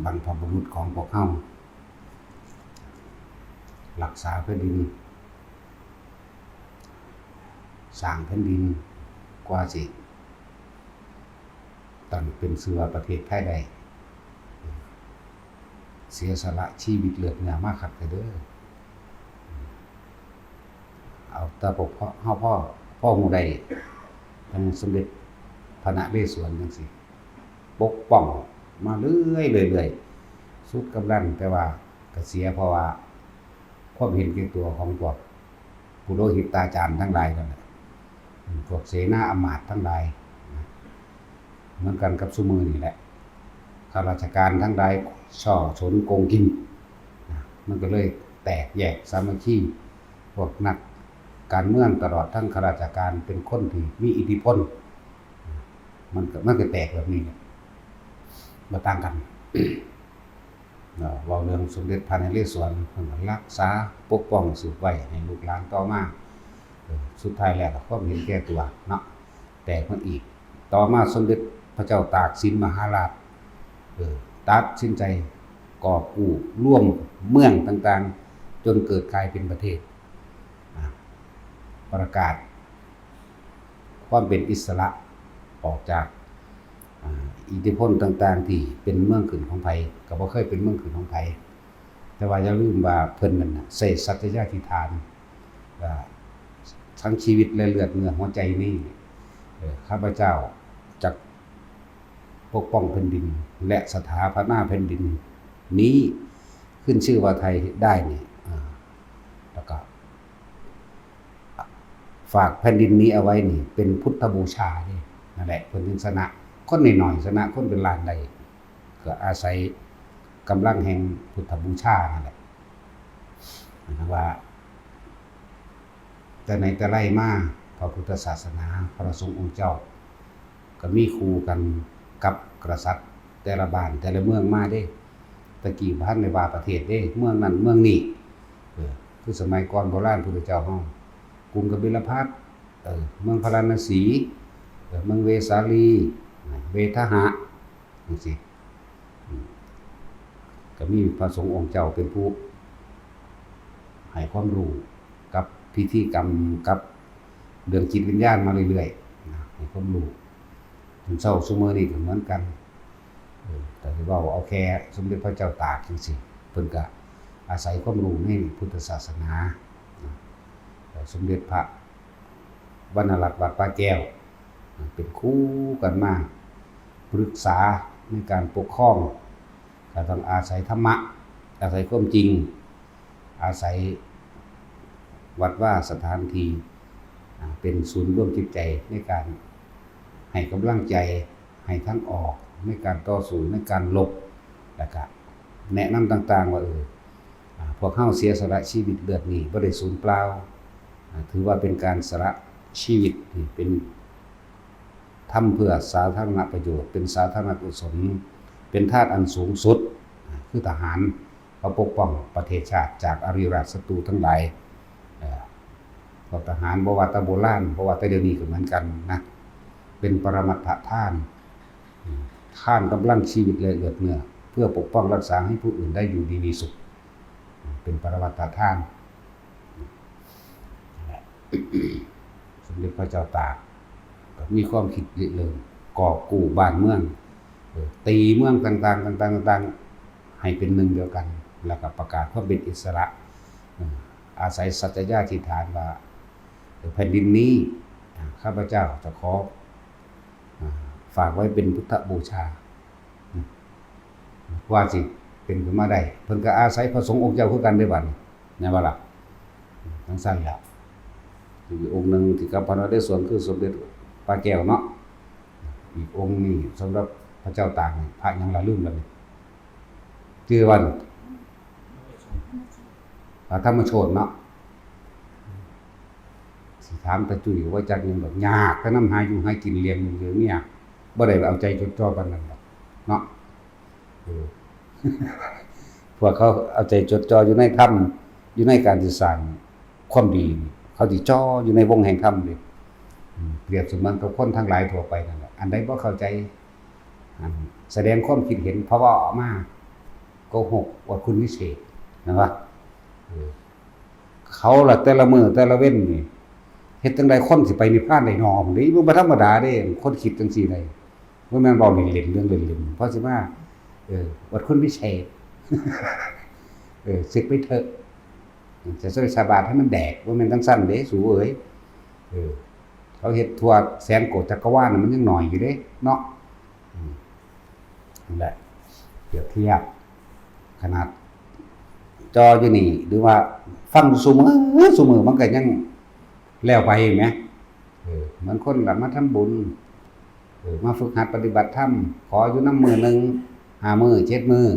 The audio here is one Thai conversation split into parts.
บรรพบุรุษของพวกเฮารักษาแผ่นดินสร้างแผ่นดินกว่าสิตั้งเป็นเสือประเทศไทยได้เสียสละชีวิตเลือดเนื้อมาคักเด้อเอาแต่พวกเฮาพ่อหมู่ใดทั้งสมเด็จพระนเรศวรจังซี่ปกป้องมาเรื่อยๆสุดกำลังแต่ว่าก็เสียเพราะว่าความเห็นแก่ตัวของพวกปุโรหิตาจารย์ทั้งหลายนั่นแหละพวกเสนาอมาตย์ทั้งหลายเหมือนกันกับซุมื้อนี่แหละข้าราชการทั้งหลายช่อฉนโกงกินมันก็เลยแตกแยกสามัคคีพวกนักการเมืองตลอดทั้งข้าราชการเป็นคนที่มีอิทธิพลมันก็แตกแบบนี้บ่ต่างกันเว้าเรื่องสมเด็จพระนเรศวรเพิ่นรักษาปกป้องสืบไว้ให้ลูกหลานต่อมาสุดท้ายแล้วก็ความเห็นแก่ตัวเนาะแตกมันอีกต่อมาสมเด็จพระเจ้าตากสินมหาราชตัดสินใจก่อกู้ร่วมเมืองต่างๆจนเกิดกลายเป็นประเทศประกาศความเป็นอิสระออกจากอิทธิพลต่างๆที่เป็นเมืองขึ้นของไผก็บ่เคยเป็นเมืองขึ้นของไผแต่ว่าอย่าลืมว่าเพิ่นนั่นน่ะใช้สัตยาธิฐานทั้งชีวิตและเลือดเนื้อหัวใจนี่ข้าพเจ้าจักปกป้องแผ่นดินและสถาปนาแผ่นดินนี้ขึ้นชื่อว่าไทยได้นี่แล้วก็ฝากแผ่นดินนี้เอาไว้นี่เป็นพุทธบูชานี่นั่นแหละเพิ่นถึงชนะคนน้อยๆชนะคนเป็นล้านได้ก็อาศัยกำลังแห่งพุทธบูชานั่นแหละนะว่าแต่ในแต่ไรมาพระพุทธศาสนาพระสงฆ์องค์เจ้าก็มีคู่กันกับกษัตริย์แต่ละบ้านแต่ละเมืองมาเด้ตะกี้พันในว่าประเทศเด้เมืองนั้นเมืองนี้คือสมัยก่อนโบราณพุทธเจ้าเฮากรุงกบิลพัสเมืองพาราณสีเมืองเวสาลีเวทหะจังซี่ก็มีพระสงฆ์องค์เจ้าเป็นผู้ให้ความรู้กับพิธีกรรมกับเรื่องจิตวิญญาณมาเรื่อยๆให้ความรู้ถึงเช้าซุมื้อนี้ก็เหมือนกันแต่ที่ว่าเอาแค่สมเด็จพระเจ้าตากจังซี่เพิ่นก็อาศัยความรู้ในพุทธศาสนาสมเด็จพระวรรณรัตน์วัดป่าแก้วเป็นคู่กันมาปรึกษาในการปกครองก็ต้องอาศัยธรรมะอาศัยความจริงอาศัยวัดว่าสถานที่เป็นศูนย์รวมจิตใจในการให้กำลังใจให้ทั้งออกในการต่อสู้ในการลบแล้วก็แนะนำต่างๆว่าพวกเฮาเสียสละชีวิตเลือดนี่บ่ได้สูญเปล่าถือว่าเป็นการสละชีวิตที่เป็นทำเพื่อสาธารณประโยชน์เป็นสาธารณกุศลเป็นธาตุอันสูงสุดคือทหารเขาปกป้องประเทศชาติจากอริราชศัตรูทั้งหลายพวกทหารบ่ว่าแต่โบราณบ่ว่าแต่เดี๋ยวนี้ก็เหมือนกันนะเป็นปรมัตถทานท่านกำลังชีวิตและเลือดเนื้อเพื่อปกป้องรักษาให้ผู้อื่นได้อยู่ดีมีสุขเป็นปรมัตถทานสมเด็จพระเจ้าตากมีความคิดริเริ่มก่อกู้บ้านเมืองตีเมืองต่างๆให้เป็นหนึ่งเดียวกันแล้วก็ประกาศความเป็นอิสระอาศัยสัจจาธิฐานว่าแผ่นดินนี้ข้าพเจ้าจะขอฝากไว้เป็นพุทธบูชาว่าสิเป็นขึ้นมาได้เพิ่นก็อาศัยพระสงฆ์องค์เจ้าคือกันได้บัดนี้ว่าล่ะทั้งสั้นแล้วอีกองค์นึงที่กับพระนเรศวรคือสมเด็จปาแก้วเนาะอีกองค์นี้สำหรับพระเจ้าตากพระยังละลืมแล้วนี่ชื่อวันธรรมโชติเนาะสิถามตาจุ้ยว่าจักยังแบบยากก็นำหาอยู่ให้กินเลี้ยงอยู่เนี่ยบ่ได้เอาใจจดจ่อปานนั้นดอกเนาะพวกเขาเอาใจจดจ่ออยู่ในธรรมอยู่ในการที่สร้างความดีเขาสิจ่ออยู่ในวงแห่งธรรมนี่เปรียบเสมือนกับคนทั้งหลายทั่วไปนั่นแหละอันใดบ่เข้าใจแสดงความคิดเห็นเพราะว่าออกมา โกหกว่าคุณวิเศษนะวะเขาล่ะแต่ละมื้อแต่ละเว้นนี่เฮ็ดจังได๋คนสิไปนิพพานได้น้อมนี่บ่ธรรมดาเด้คนคิดจังซี่ได้บ่แม่นเว้าเล่นๆเรื่องเล่นๆเพราะสิมาวัดคุณวิเศษสึกไปเถอะจะใส่สาบาตให้มันแดกบ่แม่นจังซั่นเด้สูเอ้ยเขาเฮ็ดทั่วแสนโกฏจักรวาลมันยังน้อยอยู่เด้เนาะนั่นแหละเปรียบเทียบขนาดจออยู่นี่หรือว่าฟังซุมื้อมันก็ยังแล้วไปเห็นไหมเหมือนคนแบบมาทำบุญมาฝึกหัดปฏิบัติธรรมขออยู่น้ำมือหนึ่ง5 มื้อ7 มื้อ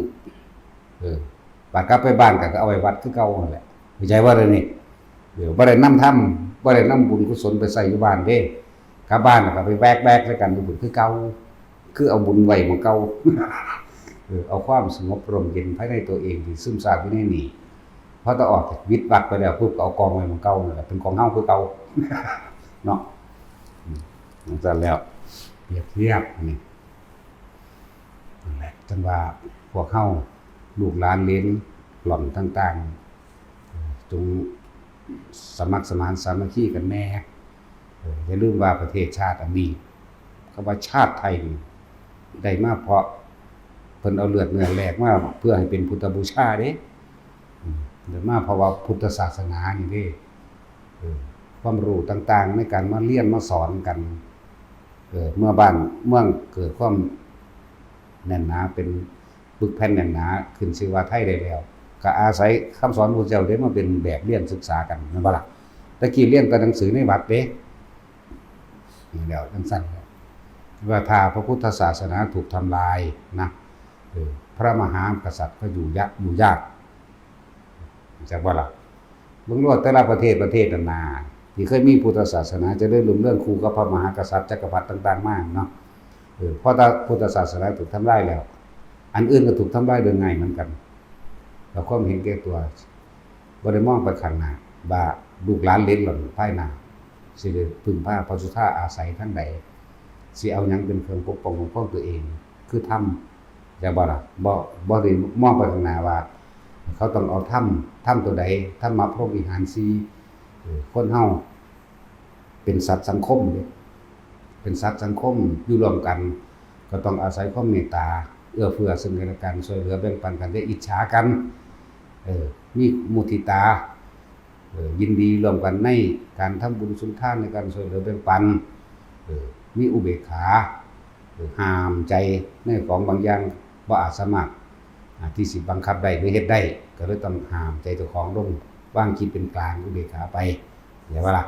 บัดกลับไปบ้านก็เอาไว้วัดคือเก่านั่นแหละเข้าใจว่าเลยนี่บ่ได้นำธรรมบ่ได้นำบุญกุศลไปใส่อยู่บ้านเด้กลับบ้านก็ไปแวกๆใส่กันบุญคือเก่าคือเอาบุญไว้หม้องเก่าเอาความสงบร่มเย็นภายในตัวเองที่ซึมซาบอยู่ในนี่พอตะออกจากวิตวัดไปแล้วปุ๊บก็เอากองไว้หม้องเก่านั่นแหละเป็นของเฮาคือเก่าเนาะนั่นซะแล้วเปรียบเทียบนี่นั่นแหละจังว่าพวกเฮาลูกหลานเหลนหล่อนต่างๆจงสมัครสมานสามัคคีกันแน่อย่าลืมว่าประเทศชาติมีคำว่าชาติไทยได้มาเพราะเพิ่นเอาเลือดเนื้อแลกมาเพื่อให้เป็นพุทธบูชาเด้หรือมาเพราะว่าพุทธศาสนานี่เด้ความรู้ต่างๆในการมาเรียนมาสอนกันเมื่อบ้านเมืองเกิดความแน่นหนาเป็นปึกแผ่นแน่นหนาขึ้นชื่อว่าไทยได้แล้วก็อาศัยคำสอนพระพุทธเจ้าได้มาเป็นแบบเรียนศึกษากันนั่นบ่ล่ะตะกี้เรียนแต่หนังสือในวัดเด้นี่แล้วจังซั่นว่าถ้าพระพุทธศาสนาถูกทำลายนะพระมหากษัตริย์ก็อยู่ยากจักบ่ล่ะเบิ่งว่าแต่ละประเทศนานาที่เคยมีพุทธศาสนาจะได้รุ่งเรืองคู่กับพระมหากษัตริย์จักรพรรดิต่างๆมากเนาะเพราะถ้าพุทธศาสนาถูกทำลายแล้วอันอื่นก็ถูกทำลายโดยง่ายเหมือนกันเราความเห็นแก่ตัวบ่ได้มองไปข้างหน้าว่าลูกหลานเหลนหล่นภายหน้าสิได้พึ่งพาพระสุธาอาศัยทั้งใดสิเอาหยังเป็นเครื่องปกป้องของตัวเองคือธรรมอย่าบ่ล่ะบ่ได้มองไปข้างหน้าว่าเขาต้องเอาธรรมตัวใดธรรมะพรหมวิหาร4คนเฮาเป็นสัตว์สังคมเด้เป็นสัตว์สังคมอยู่ร่วมกันก็ต้องอาศัยความเมตตาเอื้อเฟื้อซึ่งกันและกันช่วยเหลือแบ่งปันกันได้อิจฉากันมีมุทิตายินดีร่วมกันในการทำบุญสุนทานในการช่วยเหลือแบ่งปันมีอุเบกขาห้ามใจในของบางอย่างบ่อาจสามารถที่สิบังคับได้หรือเฮ็ดได้ก็เลยต้องห้ามใจเจ้าของลงวางคิดเป็นกลางอุเบกขาไปเห็นบ่ล่ะ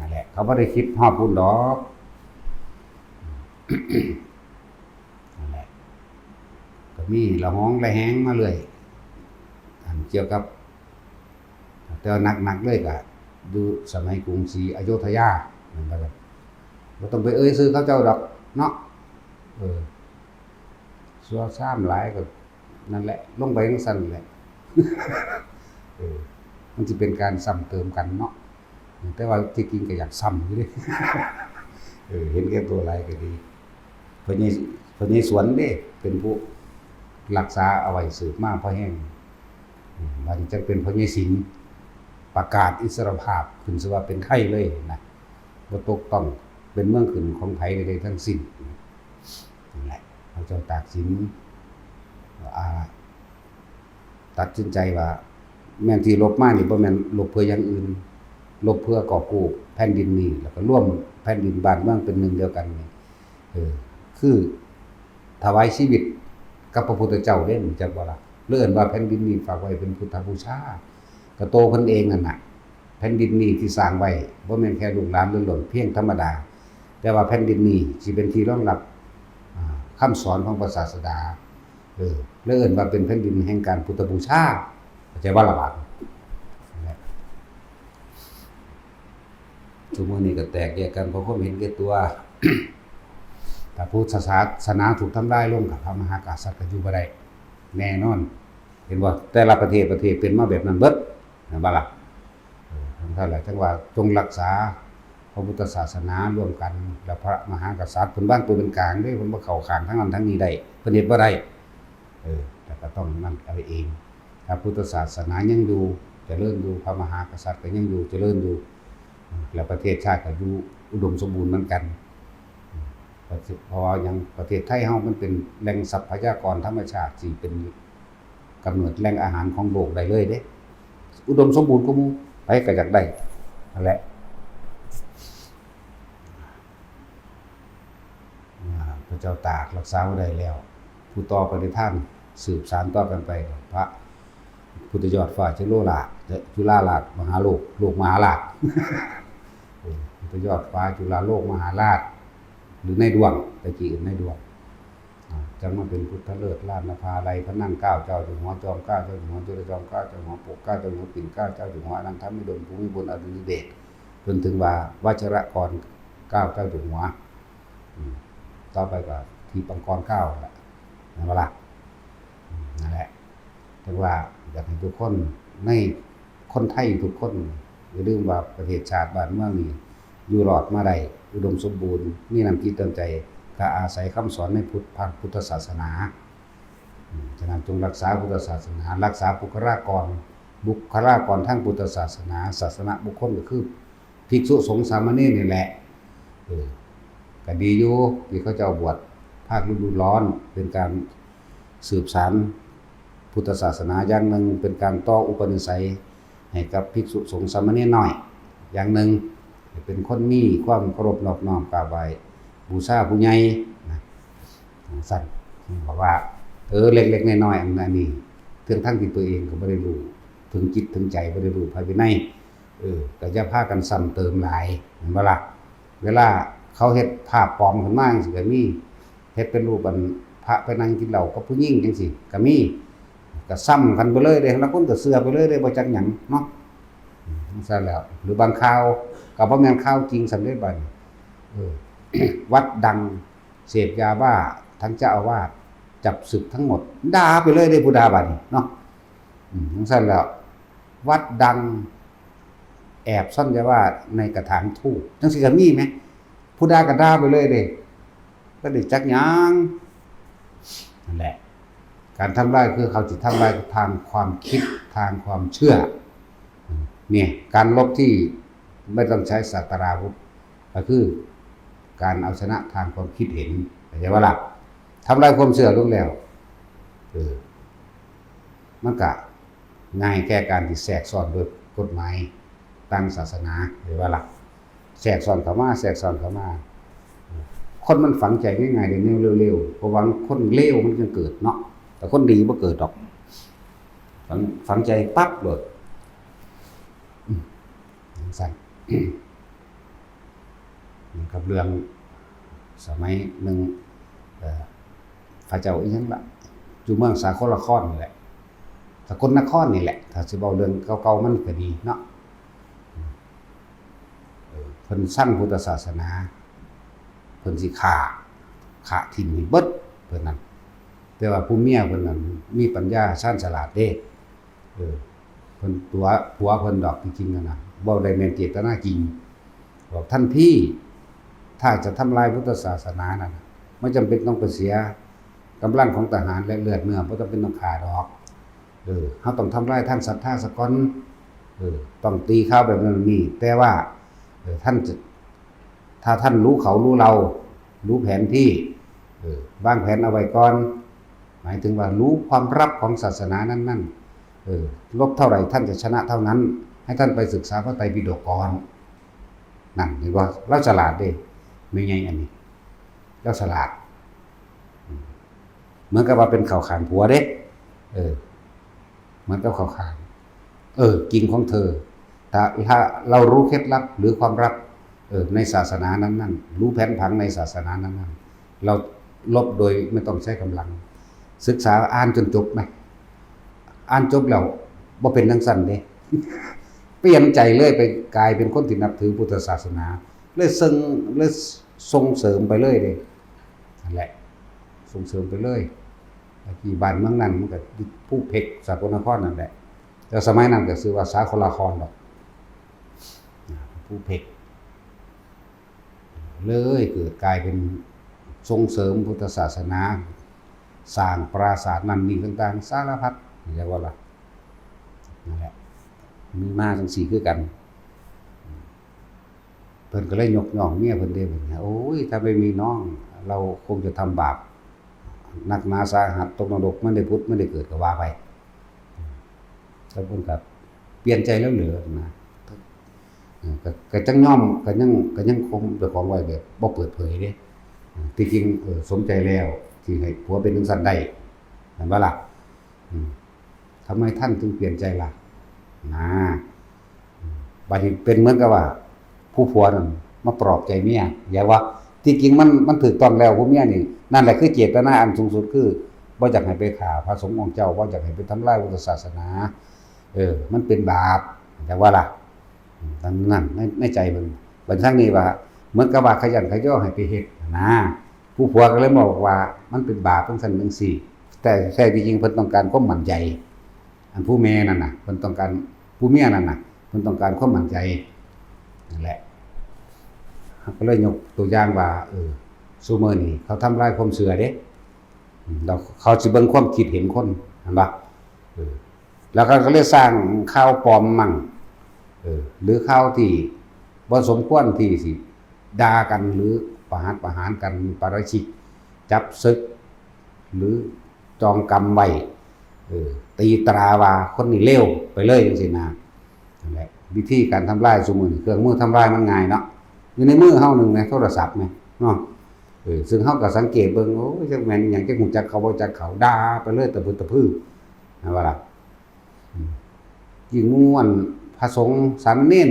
นั่นแหละเขาบ่ได้คิดฮอดพุ่นดอกนั่นแหละก็มีละห้องละแหงมาเลยเกี่ยวกับแต่หนักๆเลยก็ดูสมัยกรุงศรีอยุธยานั่นบ่ล่ะบ่ต้องไปซื้อเขาเจ้าดอกเนาะซัวซ่ามหลายก็นั่นแหละลงไปจังซั่นแหละมันสิเป็นการซ้ำเติมกันเนาะแต่ว่าที่จริงก็อยากซ้ำอยู่เด้เห็นแก่ตัวหลายก็ดีเพิ่นสวนเด้เป็นผู้รักษาเอาไว้สืบมาพอแห้งว่าสิจังเป็นพญสิงห์ประกาศอิสรภาพขึ้นซะว่าเป็นไทยเลยนะบ่ตกต้องเป็นเมืองขึ้นของไผใดๆทั้งสิ้นนั่นแหละพระเจ้าตากสินตัดสินใจว่าแม่นที่ลบมานี่บ่แม่นลบเพื่ออย่างอื่นลบเพื่อกอบกู้แผ่นดินนี้แล้วก็ร่วมแผ่นดินบ้านเมืองเป็นหนึ่งเดียวกันนี่คือถวายชีวิตกับพระพุทธเจ้าเด้จักบ่ล่ะเอิ้นว่าแผ่นดินนี้ฝากไว้เป็นพุทธบูชาก็โตเพิ่นเองนั่นน่ะแผ่นดินนี้ที่สร้างไว้บ่แม่นแค่ลูกหลานหล่นเพียงธรรมดาแต่ว่าแผ่นดินนี้สิเป็นที่รองรับคำสอนของพระศาสดาแล้วเอิ้นว่าเป็นแผ่นดินแห่งการพุทธบูชาเข้าใจบ่ล่ะบาดทุกมื้อนี้ก็แตกแยกกันเพราะความเห็นแก่ตัวถ้าพุทธศาสนาถูกทำลายลงกับพระมหากษัตริย์ก็อยู่บ่ได้แน่นอนเห็นบ่แต่ละประเทศเป็นมาแบบนั้นเบิดนะบ่ล่ะทั้งเท่าไหร่จังว่าจงรักษาพระพุทธศาสนาร่วมกันแล้วพระมหากษัตริย์เพิ่นวางตัวเป็นกลางเด้เพิ่นบ่เข้าข้างทั้งนั้นทั้งนี้ได้เพิ่นเฮ็ดบ่ได้แต่ ก็ต้องนั่นเอาเองถ้าพุทธศาสนายังอยู่เจริญอยู่พระมหากษัตริย์ก็ยังอยู่เจริญอยู่แล้วประเทศชาติก็อยู่อุดมสมบูรณ์เหมือนกันเพราะว่ายังประเทศไทยเฮามันเป็นแหล่งทรัพยากรธรรมชาติที่เป็นกำเนิดแหล่งอาหารของโลกได้เลยเด้อุดมสมบูรณ์ก็หมู่ไปก็อยากได้นั่นแหละพระเจ้าตากรักษาไว้ได้แล้วผู้ต่อปฏิท่านสืบสานต่อกันไปพระพุทธยอดฟ้าจุฬาราชมหาโลกมหาราชพุทธยอดฟ้าจุฬาโลกมหาราชหรือในดวงตะกี้ในดวงจังมาเป็นพุทธเลิศราชนภาลัยพระนั่งเกล้าเจ้าอยู่หัวจอมเกล้าเจ้าอยู่หัวจุลจอมเกล้าเจ้าหัวปกเกล้าเจ้าหัวปิ่นเกล้าเจ้าอยู่หัวอนันทมิดลภูมิพลอดุลยเดชจนถึงว่าวัชรกรเกล้าเจ้าอยู่หัวต่อไปก็ที่ปังกรเกล้าแหละนั่นแหละนั่นแหละถึงว่าอยากให้ทุกคนในคนไทยทุกคนอย่าลืมว่าประเทศชาติบ้านเมืองนี้อยู่รอดมาได้อุดมสมบูรณ์มีน้ำจิตน้ำใจก็อาศัยคำสอนในพุทธศาสนาฉะนั้นจงรักษาพุทธศาสนารักษาบุคลากรทางพุทธศาสนาศาสนาบุคคลก็คือภิกษุสงฆ์สามเณรนี่แหละก็ดีอยู่ที่เขาจะบวชภาคฤดูร้อนเป็นการสืบสานพุทธศาสนาอย่างหนึ่งเป็นการต่ออุปนิสัยให้กับภิกษุสงฆ์สามเณรน้อยอย่างหนึ่งเป็นคนมีความเคารพนอบน้อมกราบไหว้บูชาผู้ใหญ่นะสั่นบอกว่าเล็กๆน้อยๆอันนี้ถึงทั้งที่ตัวเองก็บ่ได้รู้ถึงจิตถึงใจบ่ได้รู้ภายในก็จะพากันซ้ำเติมหลายเห็นบ่ล่ะเวลาเขาเฮ็ดภาพปลอมขึ้นมาจังซี่ก็มีเฮ็ดเป็นรูปพระไปนั่งกินเหล้ากับผู้หญิงจังซี่ก็มีก็ซ้ำกันไปเลยเด้แล้วคนก็เชื่อไปเลยเด้บ่จักหยังเนาะซั่นแล้วหรือบางข่าวก็บ่แม่นข่าวจริงสำเร็จบัดวัดดังเสพยาบ้าทั้งเจ้าอาวาสจับศึกทั้งหมดด่าไปเลยเด้ผู้ด่าบัดนี้เนาะซั่นแล้ววัดดังแอบซ่อนยาบ้าในกระถางธูปจังซี่ก็มีมั้ยผู้ด่าก็ด่าไปเลยเด้บ่ได้จักหยังนั่นแหละการทำลายคือเขาสิทำลายทางความคิดทางความเชื่อเนี่ยการลบที่ไม่ต้องใช้ศาสตราวุธก็คือการเอาชนะทางความคิดเห็นเข้าใจบ่ล่ะทำลายความเชื่อลงแล้วมันก็ง่ายแก่การที่แทรกซ้อนโดยกฎหมายตั้งศาสนาเข้าใจบ่ล่ะแทรกซ้อนเข้ามาคนมันฝังใจง่ายๆได้เร็วๆเพราะว่าคนเลวมันจะเกิดเนาะแต่คนดีบ่เกิดดอกฝังใจปั๊บเลยสั่นกับเรื่องสมัยหนึ่งพระเจ้าอีหยังล่ะอยู่เมืองสากลนครนี่แหละสกลนครนี่แหละถ้าสิเว้าเรื่องเก่าๆมันก็ดีเนาะเพิ่นสร้างพุทธศาสนาเพิ่นสิฆ่าทิ่มให้เบิดเพิ่นนั่นแต่ว่าผู้เมียเพิ่นนั่นมีปัญญาชาญฉลาดเด้เพิ่นตัวผัวเพิ่นดอกจริงๆน่ะบ่ได้แม่นเจตนาจริงบอกท่านพี่ถ้าจะทำลายพุทธศาสนานั่นไม่จำเป็นต้องไปเสียกำลังของทหารและเลือดเนื้อบ่จำเป็นต้องฆ่าดอกเฮาต้องทำลายทางศรัทธาซะก่อนต้องตีข้าวแบบนั้นนี่แต่ว่าท่านจะถ้าท่านรู้เขารู้เรารู้แผนที่วางแผนเอาไว้ก่อนหมายถึงว่ารู้ความลับของศาสนานั้นๆลบเท่าไหร่ท่านจะชนะเท่านั้นให้ท่านไปศึกษาพระไตรปิฎกก่อนนั่นเห็นว่าเราฉลาดเด้ไม่ไงอันนี้เราฉลาดเหมือนกับว่าเป็นข่าวขานผัวเด้เหมือนกับข่าวขานกินของเธอถ้าเรารู้เคล็ดลับหรือความลับในศาสนานั้นๆรู้แผนผังในศาสนานั้นๆเราลบโดยไม่ต้องใช้กำลังศึกษาอ่านจนจบไหมอ่านจบแล้วบ่เป็นจังซั่นเด้เปลี่ยนใจเลยไปกลายเป็นคนที่นับถือพุทธศาสนาเลยส่งเสริมไปเลยเด้นั่นแหละส่งเสริมไปเลยที่บ้านเมืองนั้นมันก็ผู้เพกสกลนครนั่นแหละแต่สมัยนั้นก็ชื่อว่าสากลนครดอกผู้เพกเลยเกิดกลายเป็นส่งเสริมพุทธศาสนา สร้างปราสาทนั่นนี่ต่างๆสารพัดเรียกว่าล่ะนั่นแหละมีมาจังซี่คือกันเพิ่นก็เลยยกย่องเมียเพิ่นเด้เพิ่นโอ้ยถ้าไม่มีน้องเราคงจะทำบาปหนักหนาสาหัสตกนรกไม่ได้พุทธไม่ได้เกิดก็ว่าไปแล้วเพิ่นก็เปลี่ยนใจแล้วเหลือนะก็จังย่อมก็ยังคงเจ้าของไว้แบบบ่เปิดเผยเด้ที่จริงสมใจแล้วที่ให้ผัวเป็นจังซั่นได้เห็นบ่ล่ะทำไมท่านถึงเปลี่ยนใจล่ะนะบัดนี้เป็นเหมือนกับว่าผู้ผัวนั่นมาปลอบใจเมียอย่าว่าที่จริงมันถูกต้องแล้วผู้เมียนี่นั่นแหละคือเจตนาอันสูงสุดคือบ่อยากให้ไปฆ่าพระสงฆ์องค์เจ้าบ่อยากให้ไปทำลายพุทธศาสนามันเป็นบาปอย่าว่าล่ะนั่นในใจมันบัดทั้งนี้ว่าเหมือนกับว่าขยันขย่อให้ไปเฮ็ดนะผู้ผัวก็เลยบอกว่ามันเป็นบาปจังซั่นจังซี่แต่แท้ที่จริงเพิ่นต้องการความมั่นใจอันผู้แม่นั่นน่ะเพิ่นต้องการผู้เมียนั่นน่ะเพิ่นต้องการความมั่นใจนั่นแหละก็เลยยกตัวอย่างว่าซุมื้อนี้เขาทำลายความเชื่อเด้เราเขาสิเบิ่งความคิดเห็นคนเห็นบ่แล้วก็เลยสร้างข่าวปลอมมั่งหรือข่าวที่บ่สมควรที่สิด่ากันหรือประหารกันปาราชิกจับศึกหรือจองกรรมไว้ตีตราว่าคนนี้เลวไปเลยจังซี่นะนั่นแหละวิธีการทำลายซุมื้อนี้เครื่องมือทำลายมันง่ายเนาะอยู่ในมือเฮานึงในโทรศัพท์แม่เนาะซึ่งเฮาก็สังเกตเบิ่งโอ้ยจักแม่นหยังจักฮู้จักเขาบ่จักเขาด่าไปเลยตะพึตะพื้นะว่าล่ะยิ่งม่วนพระสงฆ์สามเณร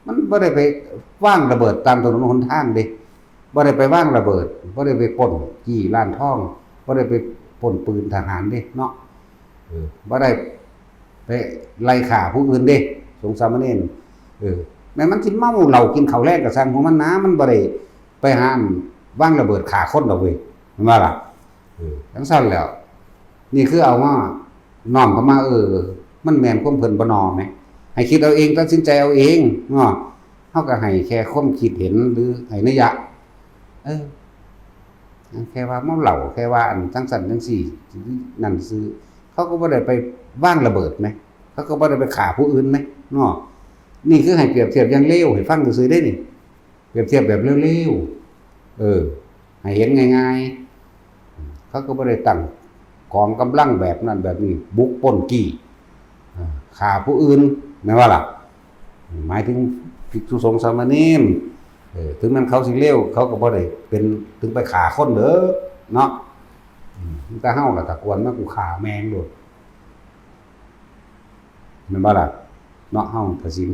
มันบ่ได้ไปวางระเบิดตามถนนหนทางเด้บ่ได้ไปวางระเบิดบ่ได้ไปปล้นจี้ร้านทองบ่ได้ไปปล้นปืนทหารเด้เนาะบ่ได้ไปไล่ฆ่าผู้อื่นเด้สงฆ์สามเณรแม้มันสิเมาเหล้ากินข้าวแลงก็ซั่นของมันนะมันบ่ได้ไปหาวางระเบิดฆ่าคนดอกเว้ยเห็นบ่ล่ะจังซั่นแล้วนี่คือเอามาน้อมเข้ามามันแม่นความเพิ่นบ่น้อมแหมให้คิดเอาเองตัดสินใจเอาเองเนาะเฮาก็ให้แค่ความคิดเห็นหรือให้นัยยะแค่ว่าเมาเหล้าแค่ว่าอันจังซั่นจังซี่นั่นซื่อเขาก็บ่ได้ไปวางระเบิดแหมเขาก็บ่ได้ไปฆ่าผู้อื่นแหมเนาะนี่คือให้เปรียบเทียบอย่างเลวให้ฟังซื่อๆได้นี่เปรียบเทียบแบบเร็วๆให้เห็นง่ายๆเขาก็บ่ได้ตั้งกองกำลังแบบนั้นแบบนี้บุกปล้นจี้ฆ่าผู้อื่นแม่นว่าล่ะหมายถึงภิกษุสงฆ์สามเณรถึงมันเขาสิเลวเขาก็บ่ได้เป็นถึงไปฆ่าคนเด้อเนาะแต่เฮาล่ะถ้ากวนมากูฆ่าแม่งโลดแม่นบ่ล่ะเนาะเฮาก็สิน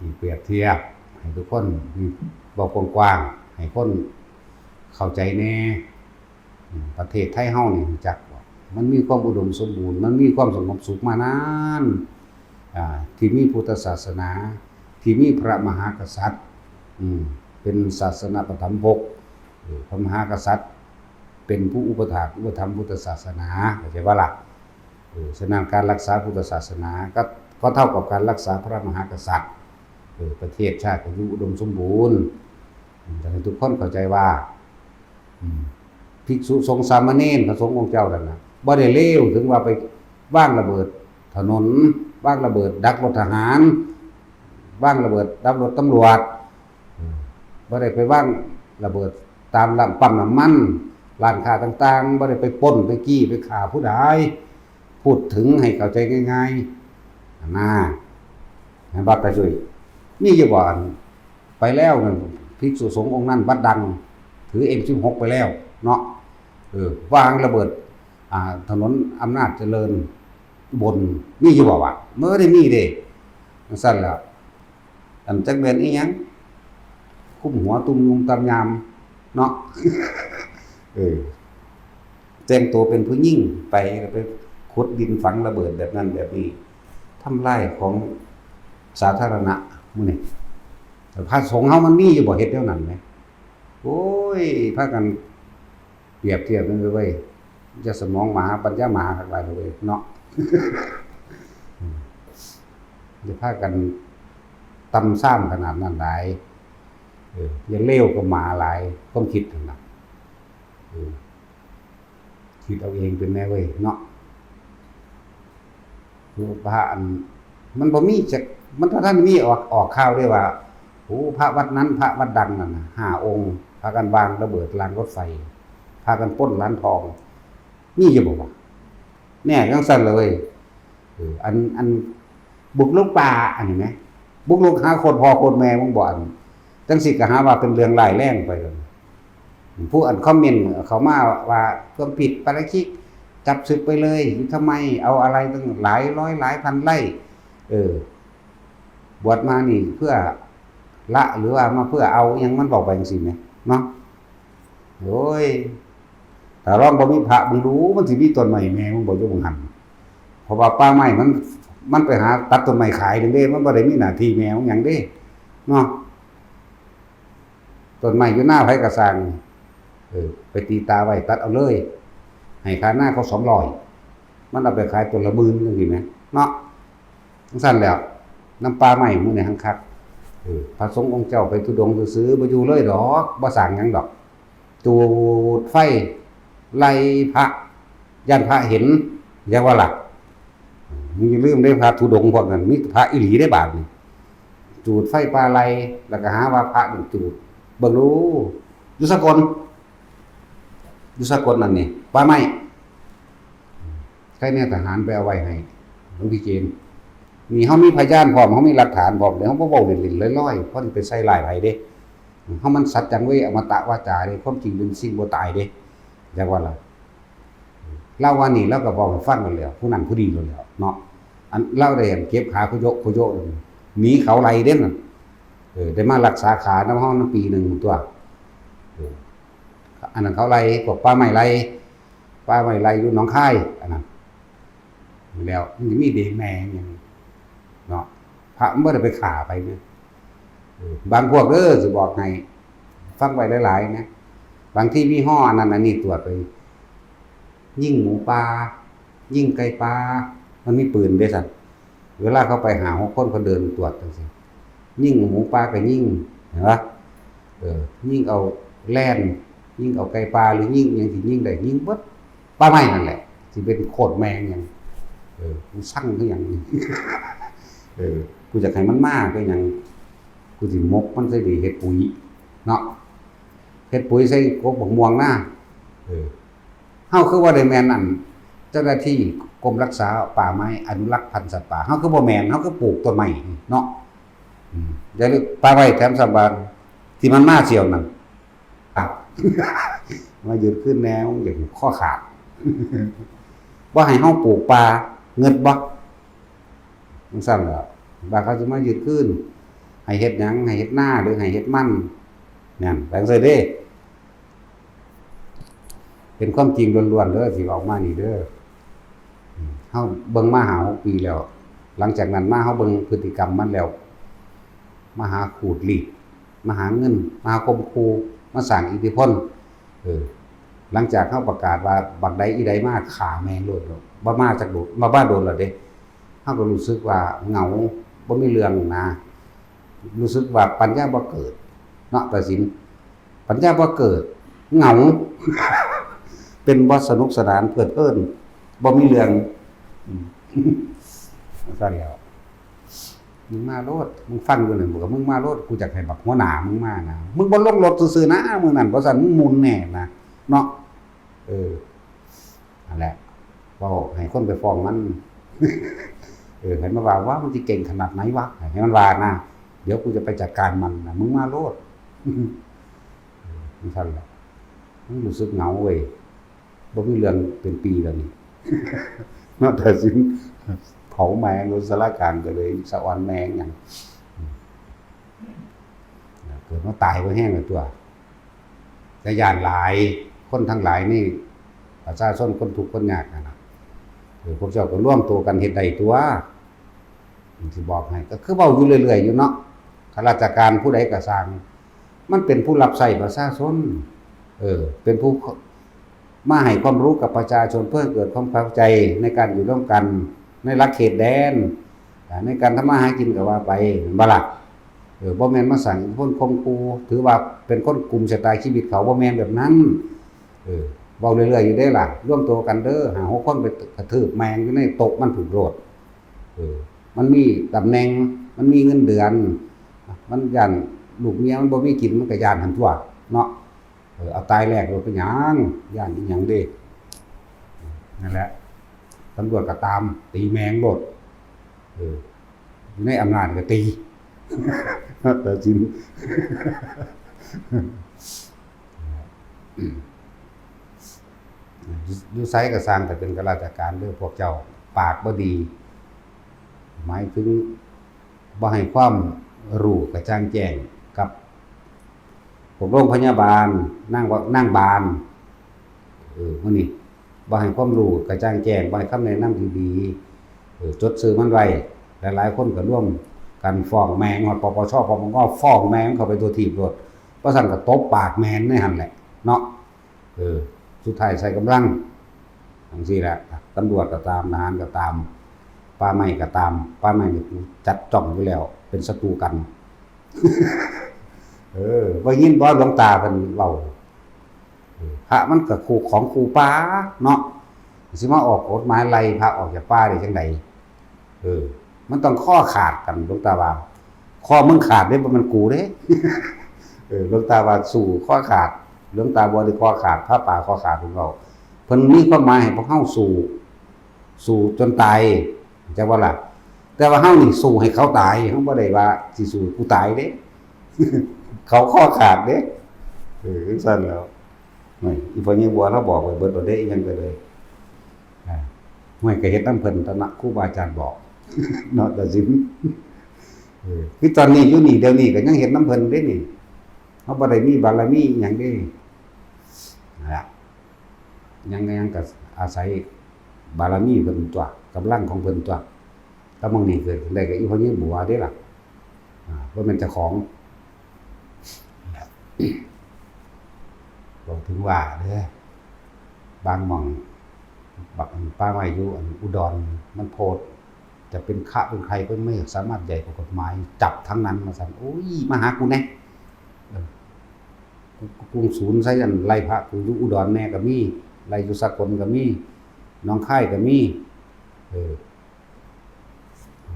ี่เปรียบเทียบให้ทุกคนบอกกว้างๆให้คนเข้าใจแน่ประเทศไทยเฮานี่รู้จักว่ามันมีความอุดมสมบูรณ์มันมีความสงบสุขมานานที่มีพุทธศาสนาที่มีพระมหากษัตริย์เป็นศาสนาปฐมภกพระมหากษัตริย์เป็นผู้อุปถัมภ์พุทธศาสนาเข้าใจว่าล่ะฉะนั้นการรักษาพุทธศาสนาก็เท่ากับการรักษาพระมหากษัตริย์ประเทศชาติก็อยู่อุดมสมบูรณ์แต่ให้ทุกคนเข้าใจว่าภิกษุสงฆ์สามเณรพระสงฆ์องค์เจ้านั่นน่ะบ่ได้เลวถึงว่าไปวางระเบิดถนนวางระเบิดดักรถทหารวางระเบิดดักรถตำรวจบ่ได้ไปวางระเบิดตามปั๊มน้ำมันร้านค้าต่างๆบ่ได้ไปปล้นไปจี้ไปฆ่าผู้ใดพูดถึงให้เข้าใจง่ายๆนะให้บัดไปช่วยนี่อยู่บ่ไปแล้วนั่นภิกษุสงฆ์องค์นั้นวัดดังถือ M16 ไปแล้วเนาะวางระเบิดถนนอำนาจเจริญบนมีอยู่บ่วะเมื่อได้มีเด้จังซั่นแล้วอันจักแม่นอีหยังคุ้มหัวตุ้มยุงตำยามเนาะแต่งตัวเป็นผู้หญิงไปขุดดินฝังระเบิดแบบนั้นแบบนี้ทำลายของสาธารณะมื้อนี้แต่พระสงฆ์เฮามันมีอยู่บ่เฮ็ดแนวนั้นแหมโอ้ยพากันเปรียบเทียบกันเว้ยจะสมองหมาปัญญาหมาทั้งหลายเว้ยเนาะจะพากันตำซ้ำขนาดนั้นได้ อย่าเลวก็หมาหลายความคิดนั่นน่ะคิดเอาเองเป็นแน่เว้ยเนาะคือพระอันมันบ่มีจักมันท่านมีออกข่าวด้วยว่าโอ้พระวัดนั้นพระวัดดังนั่นน่ะ5องค์พากันวางระเบิดรางรถไฟพากันปล้นร้านทองมีอยู่บ่วะแน่จังซั่นเลยอันบุกรุกป่าอันนี้มั้ยบุกรุกหาคนพ่อคนแม่มึงบ่อันจังสิก็หาว่าเป็นเรื่องร้ายแรงไปเลยผู้อันคอมเมนต์เขามาว่าความผิดปาราชิกจับศึกไปเลยทำไมเอาอะไรตั้งหลายร้อยหลายพันไร่บวชมานี่เพื่อละหรือว่ามาเพื่อเอายังมันบอกไปจังซี่แหมเนาะโอ้ยถ้าร้องบ่มีพระมึงรู้มันสิมีต้นไม้แม่มึงบ่อยู่มึงหั่นเพราะว่าป่าไม้มันไปหาตัดต้นไม้ขายเด้มันบ่ได้มีหน้าที่แม่ของหยังเด้เนาะต้นไม้อยู่หน้าไผก็สร้างไปตีตาไว้ตัดเอาเลยให้ค่าหน้าเขา200มันเอาไปขายต้นละหมื่นจังซี่แหมเนาะจังซั่นแล้วน้ำปลาใหม่มื้อนี้หังคักพระสงฆ์องค์เจ้าไปทุดงค์ซื้อบ่อยู่เลยดอกบ่สร้างหยังดอกจูดไฟไล่พระยันพระเห็นอย่าว่าล่ะมึงอย่าลืมได้พระทุดงค์พวกนั้นมีพระอีหลีได้บาดนี่จูดไฟปลาไล่แล้วก็หาว่าพระนี่จูดเบิ่งรู้อยู่สกลนั่นนี่ป่าไม้ใครเนี่ยทหารไปเอาไว้ให้หลวงพี่เจนนี่เฮามีพยานพร้อมเฮามีหลักฐานพร้อมเดี๋ยวเฮาบ่เว้าเล่นๆลอยๆเพราะมันเป็นใส่ร้ายไผเด้เฮามันสัจจังเวอมตะวาจาเด้ความจริงเป็นสิ่งบ่ตายเด้จักว่าล่ะเล่าว่านี่เราก็บอกให้ฟังกันแล้วผู้นั้นผู้ดีแล้วเนาะอันเล่าได้เก็บขาคุโยหนีเขาไล่เด้นั่นได้มารักษาขานำเฮานำปีนึงตัวอันนั้นเขาไล่พวกป่าไม้ไล่อยู่หนองคายอันนั้นแล้วมันมีเด็กแม่หยังเนาะพระมันบ่ได้ไปฆ่าไปเนี่ยบางพวกสิบอกให้ฟังไว้หลายๆนะบางที่มีฮ้ออันนั้นอันนี้ตรวจไปยิงหมูป่ายิงไก่ป่ามันมีปืนเด้ซั่นเวลาเขาไปหาคนเขาเดินตรวจจังซี่ยิงหมูป่าก็ยิงเห็นป่ะยิงเอาแล่นยิงเอาไก่ป่าหรือยิงหยังสิยิงได้ยิงเบิดป่าไม้นั่นแหละสิเป็นโคตรแมงหยังกูสั่งคือหยังกูจะให้มันมากก็หยังกูสิมกมันใส่ดีเฮ็ดปุ๋ยเนาะเฮ็ดปุ๋ยใส่กบบักม่วงนะเฮาคือว่าได้แม่นอันเจ้าหน้าที่กรมรักษาป่าไม้อนุรักษ์พันธุ์สัตว์ป่าเฮาคือบ่แม่นเฮาคือปลูกต้นไม้เนาะอย่าลืมป่าไว้แถมสบานที่มันมาเสี่ยวนั่นมายืนขึ้นแนวอย่างข้อขาดว่าให้เฮาปลูกป่าเงินบ่จังซั่นล่ะบางเขาสิมายืนขึ้นให้เฮ็ดหยังให้เฮ็ดนาหรือให้เฮ็ดมันนั่นจังซี่เด้เป็นความจริงล้วนๆเด้อที่ออกมานี่เด้อเฮาเบิ่งมาหา6 ปีแล้วหลังจากนั้นมาเฮาเบิ่งพฤติกรรมมันแล้วมาหาขูดรีดมาหาเงินมาหาข่มขู่มาสร้างอิทธิพลหลังจากเฮาประกาศว่าบักใดอีใดมาฆ่าแม่งโลดบ่มาจักโดดมาบ้านโดนแล้วเด้เฮาก็รู้สึกว่าเหงาบ่มีเรื่องนะรู้สึกว่าปัญญาบ่เกิดเนาะตัดสินปัญญาบ่เกิดเหงา เป็นบ่สนุกสนานเพลิดเพลินบ่มีเรื่องซั่นแล้วมึงมาโลดมึงฟังอยู่นั่นบ่ก็มึงมาโลดกูอยากให้บักหัวหน้ามึงมานะมึงบ่ลงรถซื่อๆนะมื้อนั้นบ่ซั่นมึงมุนแน่นะเนาะนั่นแหละเว้าให้คนไปฟ้องมันให้มันว่ามันสิเก่งขนาดไหนวะให้มันว่านะเดี๋ยวกูจะไปจัดการมันนะมึงมาโลดซั่นแหละมึงรู้สึกเหงาเว้ยบ่มีเรื่องเป็นปีแล้วนี่เนาะแต่สิเผาแมงโดยสารการก็เลยสะออนแมงอย่างเกิดมาตายบ่แห้งเลยตัวแต่ย่านหลายคนทั้งหลายนี่ประชาชนคนทุกข์คนยากนะพวกเจ้าก็ร่วมตัวกันเฮ็ดได้ตัวสิบอกให้ก็คือเว้าอยู่เรื่อยๆอยู่เนาะข้าราชการผู้ใดก็สร้างมันเป็นผู้รับใช้ประชาชนเป็นผู้มาให้ความรู้กับประชาชนเพื่อเกิดความเข้าใจในการอยู่ร่วมกันในหลักเขตแดนในการทำมาหากินก็ว่าไปบ่ล่ะ บ่แม่นมาสั่งคนข่มขู่ถือว่าเป็นคนกลุ่มชะตาชีวิตเขาบ่แม่นแบบนั้นเว้าเรื่อยๆอยู่ได้ล่ะร่วมตัวกันเด้อหา6คนไปกระทืบแมงอยู่ในโต๊ะมันถูกโรดมันมีตำแหน่งมันมีเงินเดือนมันย่านลูกเมียมันบ่มีกินมันก็ย่านหั่นตั่วเนาะเอาตายแลกโดยเป็นหยังย่านอีหยังเด้นั่นแหละตำรวจก็ตามตีแมงโลดอยู่ในอำนาจก็ตีแต่จริงอยู่ไสก็สร้างแต่เป็นข้าราชการเด้อพวกเจ้าปากบ่ดีหมายถึงบ่ให้ความรู้กระจ่างแจ้งกับพวกโรงพยาบาลนั่งบานมื้อนี้บ่ให้ความรู้กระจ่างแจ้งบ่ให้คำแนะนำดีๆจดชื่อมันไว้หลายๆคนก็ร่วมกันฟ้องแมงว่าปปชปปงฟ้องแมงเข้าไปตัวถีบรถบ่ซั่นก็ตบปากแมงในหั่นแหละเนาะสุดท้ายใส่กำลังจังซี่แหละตำรวจก็ตามทหารก็ตามป่าไม้ก็ตามป่าไม้นี่จัดจ้องไว้แล้วเป็นศัตรูกันว่ายินบ่หลวงตาเพิ่นเว้าพระมันก็คู่ของครูป่าเนาะสิมาออกกฎหมายไล่พระออกจากป่าได้จังไดมันต้องข้อขาดกันหลวงตาว่าข้อมึงขาดเด้บ่มันกูเด้หลวงตาว่าสู่ข้อขาดหลวงตาบ่ได้ข้อขาดพระป่าข้อขาดของเราเพิ่นมีความหมายให้พวกเฮาสู่จนตายจังว่าล่ะแต่ว่าเฮานี่สู้ให้เขาตายเฮาบ่ได้ว่าสิสู้กูตายเด้เขาข้อขาดเด้จังซั่นแล้วอีพ่อใหญ่บัวเราบอกไว้เบิดบ่ได้อีหยังก็เลยห้วยก็เฮ็ดนำเพิ่นตะนะครูบาอาจารย์บอกเนาะแต่สิคือตอนนี้อยู่นี่เดี๋ยวนี้ก็ยังเฮ็ดนำเพิ่นเด้นี่เฮาบ่ได้มีบารมีหยังเด้นั่นล่ะยังก็อาศัยบารมีเพิ่นตัวกำลังของเพิ่นตัวถ้ามึงนี่เกิดได้ก็อีพ่อใหญ่บัวเด้ล่ะบ่แม่นเจ้าของบอกถึงว่าเด้อบางหม่องบักป้าไม้อยู่อุดรมันโพดจะเป็นฆะเป็นใครก็ไม่สามารถใหญ่กว่ากฎหมายจับทั้งนั้นมาสั่นโอ้ยมาหากูแน่กรุงศูนย์ไสอันไล่พระกูอยู่อุดรแน่ก็มีไล่อยู่สกลก็มีหนองคายก็มี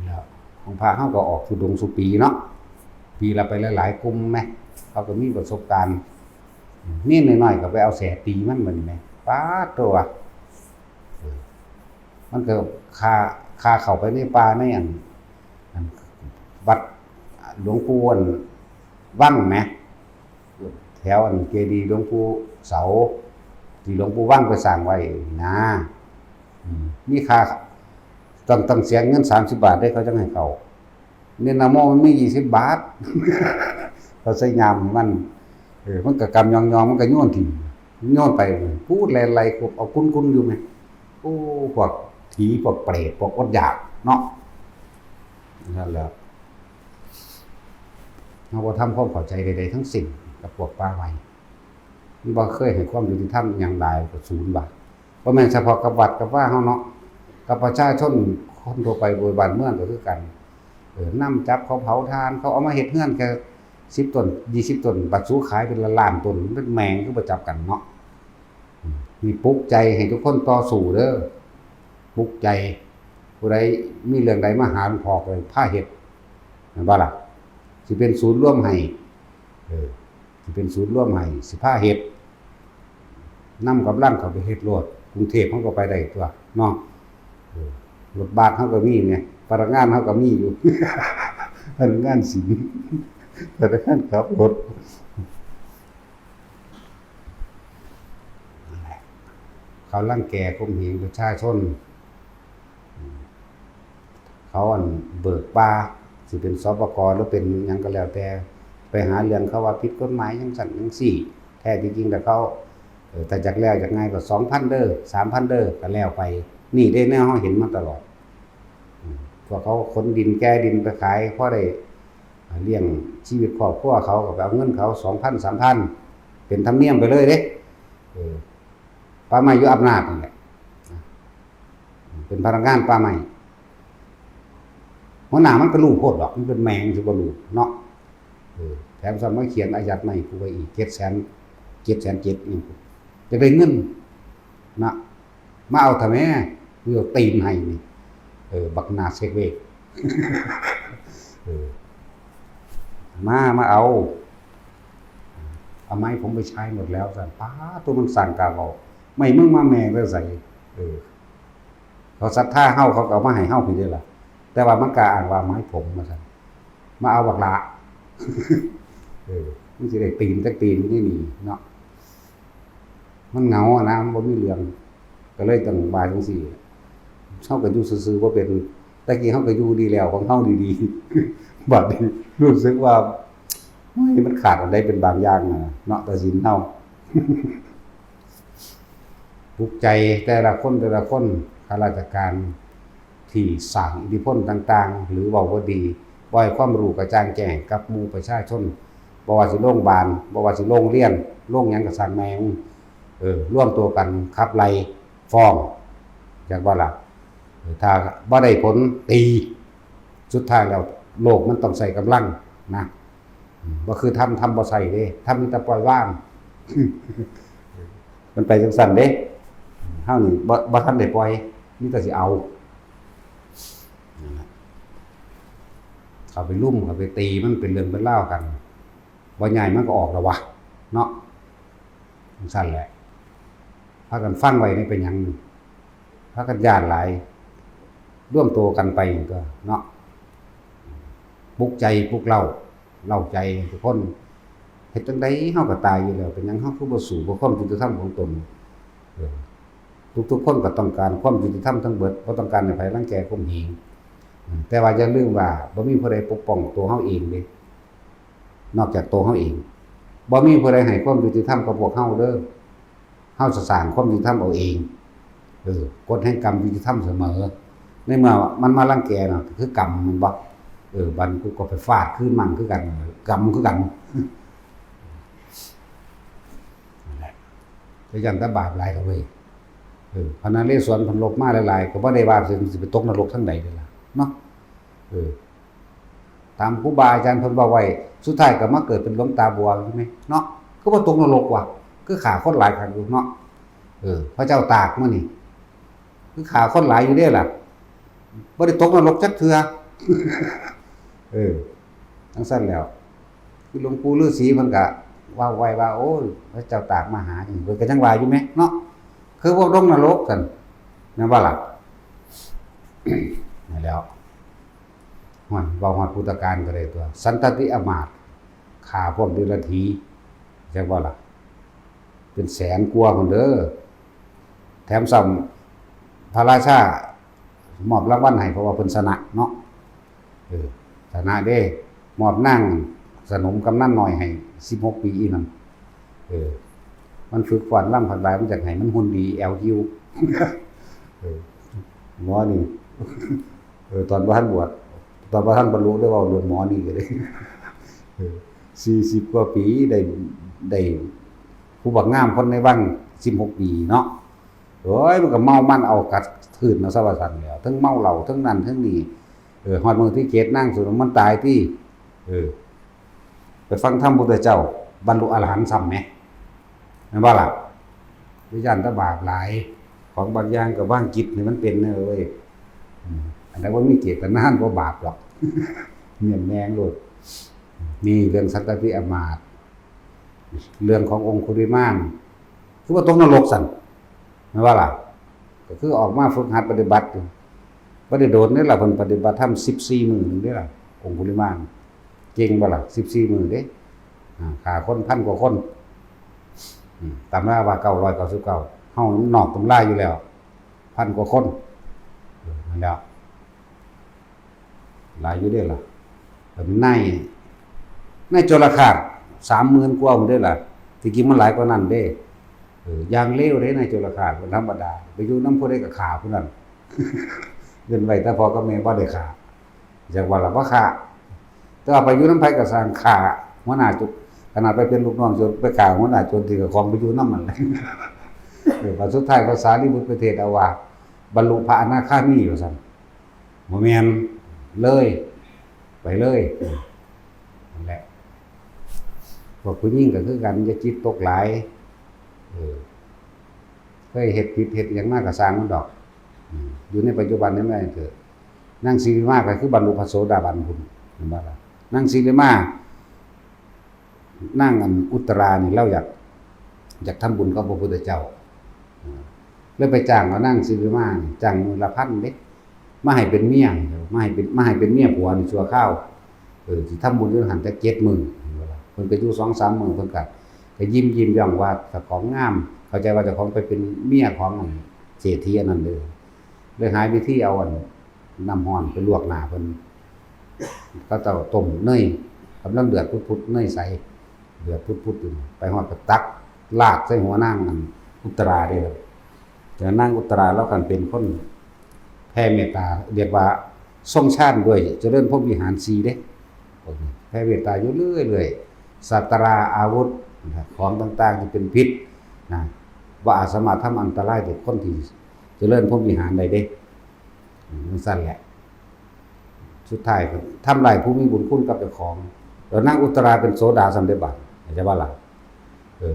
แล้วของพระเฮาก็ออกทุดงสุปีเนาะปีละไปหลายๆกลุ่มแม่เขาก็มีประสบการณ์นี่น้อยๆก็ไปเอาแสตีมันบัดนี้แม่ป๊าดตัวมันก็คาเข้าไปในป่าในอันวัดหลวงปู่วังแหมแถวอันเจดีย์หลวงปู่เสาที่หลวงปู่วังไปสร้างไว้นะมีค่าต้องเสียเงิน30 บาทได้เขาจังให้เข้าเนี่ยนะโมมันมี20 บาทเขาใส่ยามมันมันก็กำยองๆมันก็โยนทิ้งโยนไปพูดอะไรๆเอาคุ้นๆอยู่มั้ยโอ้พวกผีพวกเปรตพวกอดอยากเนาะนั่นแหละเราบ่ทำความเข้าใจใดๆทั้งสิ้นกับพวกป่าไม้มันบ่เคยให้ความยุติธรรมหยังใดก็0 บาทบ่แม่นเฉพาะกับวัดกับว่าเฮาเนาะกับประชาชนคนทั่วไปโดยบ้านเมืองก็คือกันนำจับเขาเผาทานเขาเอามาเฮ็ดเรือนแค่10 ต้น20 ต้นบัดสู้ขายเป็นล้านต้นเป็นแมงคือบ่จับกันเนาะมีปลุกใจให้ทุกคนต่อสู้เด้อปลุกใจผู้ใดมีเรื่องใดมาหาหลวงพ่อก็พาเฮ็ดนั่นบ่ล่ะสิเป็นศูนย์ร่วมให้สิเป็นศูนย์ร่วมให้สิพาเฮ็ดนำกำลังเข้าไปเฮ็ดโลดกรุงเทพเฮาก็ไปได้ตัวเนาะรถบัสเฮาก็มีไงพนักงานเฮาก็มีอยู่พนักงานศิลป์พนักงานขับรถเขารังแกข่มเหงประชาชนเขาเบิกป่าสิเป็นสปก.หรือเป็นหยังก็แล้วแต่ไปหาเรื่องเขาว่าผิดกฎหมายจังซั่นจังซี่แท้จริงๆแล้วเขาแต่จากแล้วจากไงก็ 2,000 เด้อ 3,000 เด้อก็แล้วไปนี่ได้แนวเฮาเห็นมาตลอดพวกเขาขนดินแก้ดินไปขายพอได้เลี้ยงชีวิตครอบครัวเขาก็ไปเอาเงินเขา 2,000 3,000 เป็นธรรมเนียมไปเลยเด้ป่าไม้อยู่อำนาจนั่นแหละเป็นพนักงานป่าไม้หัวหน้ามันก็รู้โพดดอกมันเป็นแมงสิบ่รู้เนาะ แถมซ้ำมาเขียนอายัดในกูไว้อีก700,000อีกจะได้เงินนะมาเอาทำไมเพื่อตีนให้นี่บักนาเซกเวกมาเอาไม้ผมไปใช้หมดแล้วสั่นป้าตัวมันสั่งกาบอกไม่มึงมาแม่ก็ใส่เขาศรัทธาเฮาเขาก็เอามาให้เฮาพี่เด้อล่ะแต่ว่ามันกล้าอ้างว่าไม้ผมมาสั่นมาเอาบักละมันสิได้ตีนจักตีนนี่นี่เนาะมันเหงาอะนะมันบ่มีเรื่องก็เลยต้องบายจังซี่เฮาก็อยู่ซื่อๆบ่เป็นตะกี้เฮาก็อยู่ดีแล้วของเฮาดีๆบัดนี้รู้สึกว่ามันขาดอะไรเป็นบางอย่างนะเนาะตัดสินเฮาปลุกใจแต่ละคนข้าราชการที่สร้างอิทธิพลต่างๆหรือเว้าบ่ดีบ่ให้ความรู้กระจ่างแจ้งกับหมู่ประชาชนบ่ว่าสิโรงพยาบาลบ่ว่าสิโรงเรียนโรงหยังก็สร้างแม่งร่วมตัวกันขับไล่ฟ้องจักว่าล่ะถ้าบ่ได้ผลตีสุดท้ายแล้วโลกมันต้องใส่กำลังนะบ่คือทำบ่ใส่เด้ทำมีแต่ปล่อยว่างมันไปจังซั่นเด้เฮานี่บ่ทันได้ปล่อยมีแต่สิเอาเข้าไปลุ่มเข้าไปตีมันเป็นเรื่องเป็นราวกันบ่ใหญ่มันก็ออกแล้ววะเนาะจังซั่นแหละพากันฟังไว้นี่เป็นหยังพากันย้านหลายร่วมตัวกันไปก็เนาะปลุกใจปลุกเล่าใจทุกคนเฮ็ดจังได๋เฮาก็ตายอยู่แล้วเป็นหยังเฮาคือบ่สู้บ่ความยุติธรรมของตนทุกคนก็ต้องการความยุติธรรมทั้งเบิดบ่ต้องการให้ไผรังแกข่มเหงแต่ว่าอย่าลืมว่าบ่มีผู้ใดปกป้องตัวเฮาเองเด้นอกจากตัวเฮาเองบ่มีผู้ใดให้ความยุติธรรมกับพวกเฮาเด้อเฮาจะสร้างความยุติธรรมเอาเองกฎแห่งกรรมยุติธรรมเสมอในเมื่อมันมารังแกน่ะคือกรรมมันบ่บัดกูก็ไปฟาดคืนมันคือกันกรรมคือกันนั่นแหละแต่ยันตะบาปหลายก็เว้ยพระนเรศวรเพิ่นลบมาหลายๆก็บ่ได้ว่าสิไปตกนรกทั้งใดเด้ล่ะเนาะตามครูบาอาจารย์เพิ่นบอกไว้สุดท้ายก็มาเกิดเป็นหลวงตาบัวใช่มั้ยเนาะคือบ่ตกนรกว่ะคือฆ่าคนหลายครั้งอยู่เนาะพระเจ้าตากมื้อนี่คือฆ่าคนหลายอยู่เด้ล่ะบ่ได้ตกนรกจักเทื่อจังซั่นแล้วคือหลวงปู่ฤาษีเพิ่นก็ว่าไว้ว่าโอ้พระเจ้าตากมาหาจังเพิ่นก็จังว่าอยู่แมั้ยเนาะคือบ่ลงนรกซั่นแม่นบ่ล่ะนั่นแล้วฮอดเว้าฮอดพุทธกาลก็ได้ตัวสันตติอมาตย์ฆ่าพวกเดรัจฉีจังว่าล่ะเป็นแสนกว่าพุ่นเด้อแถมซ้ำพระราชามอบรางวัลให้เพราะว่าเพิ่นชนะเนาะชนะเด้มอบนางสนมกำนันน้อยให้16ปีอีนั่นมันฝึกฝนล่ำผัดบายมันจากให้มันหุ่นดีแอลคิวหมอนี่ตอนบ่ทันบวชตอนบ่ทันบรรลุได้ว่าเรื่องหมอนี่ก็ได้40กว่าปีได้ผู้บักงามคนในวัง16ปีเนาะโอ้ยมันก็เมามันเอากัดทื่นเอาซะว่าซั่นแล้วทั้งเมาเหล้าทั้งนั้นทั้งนี้ฮอดมื้อที่7นั่งสุดมันตายที่ไปฟังธรรมพุทธเจ้าบรรลุอรหันต์ซ้ำแหมแม่นบ่ล่ะวิญญาณตะบาปหลายของบางอย่างก็ว่างจิตนี่มันเป็นเว้ยอันนั้นบ่มีเจตนาบ่บาปหรอกเมียนแมงโลดนี่เรื่องสัตตติอมาตย์เรื่องขององคุลิมานคือว่าตกนรกสั่นแม่นบ่ล่ะก็คือออกมาฝึกหัดปฏิบัติบ่ได้โดนนี่ล่ะเพิ่นปฏิบัติธรรม14มื้อนึงเด้ล่ะองคุลิมานเก่งบ่ล่ะ14มื้อเด้ฆ่าคนพันกว่าคนตำราว่า999เฮานอกตำราอยู่แล้วพันกว่าคนนั่นแหละหลายอยู่เด้ล่ะแต่ในโจรคาต 30,000 กว่าพุ่นเด้ล่ะที่จริงมันหลายกว่านั้นเด้อย่างเลวเด้ในโจรคาตธรรมดาไปอยู่นำผู้ใดก็ฆ่าผู้นั้นเงินไว้แต่พ่อกับแม่บ่ได้ฆ่าจักว่าล่ะบ่ฆ่าแต่ว่าไปอยู่นำไผก็สร้างฆ่าหัวหน้าจุดขนาดไปเป็นลูกน้องจนไปฆ่าหัวหน้าจนที่ก็ของไปอยู่นำมันพอสุดท้ายภาษาลิบุตรประเทศเอาว่าบรรลุพระอนาคามีว่าซั่นบ่แม่นเลยไปเลยนั่นแหละ วกผู้หญิงก็คือกันอย่าจิตตกหลายเคยเฮ็ดผิดเฮ็ดหยังมากก็สร้างมันดอกอยู่ในปัจจุบันนี้แม่นเถิดนางสิริมาก็คือบรรลุพระโสดาบันพุ่นเห็นบ่ล่ะนางสิริมานางอุตรานี่เราอยากทำบุญกับพระพุทธเจ้าเลยไปจ้างเอานางสิริมาจ้างมื้อละพันเด้มาให้เป็นเมียมาให้เป็นเมียผัวนี่ชั่วคราวสิทำบุญอยู่หันแต่7 มื้อเพิ่นก็อยู่ 2-3 มื้อเพิ่นก็ยิ้มย่องว่าเจ้าของงามเข้าใจว่าเจ้าของไปเป็นเมียของเศรษฐีอันนั้นเลยหาวิธีเอาน้ำร้อนไปลวกหน้าเพิ่นก็เจ้าต้มเนยกำลังเดือดพุดๆเนยใสเดือดพุดๆอยู่ไปฮอดก็ตักลาดใส่หัวนางอุตราได้เลยแต่นางอุตราแล้วกันเป็นคนแผ่เมตตาเรียกว่าทรงชาติด้วยเจริญพรหมวิหาร4เด้แผ่เมตตาอยู่เรื่อยๆสัตราอาวุธของต่างๆที่เป็นพิษนะว่าอาจสามารถทำอันตรายแก่คนที่เจริญพรหมวิหารได้เด้มันสั้นแหละสุดท้ายก็ทำลายผู้มีบุญคุณกับเจ้าของแล้วนางอุตราเป็นโสดาสำเร็จบัดเข้าใจบ่ล่ะ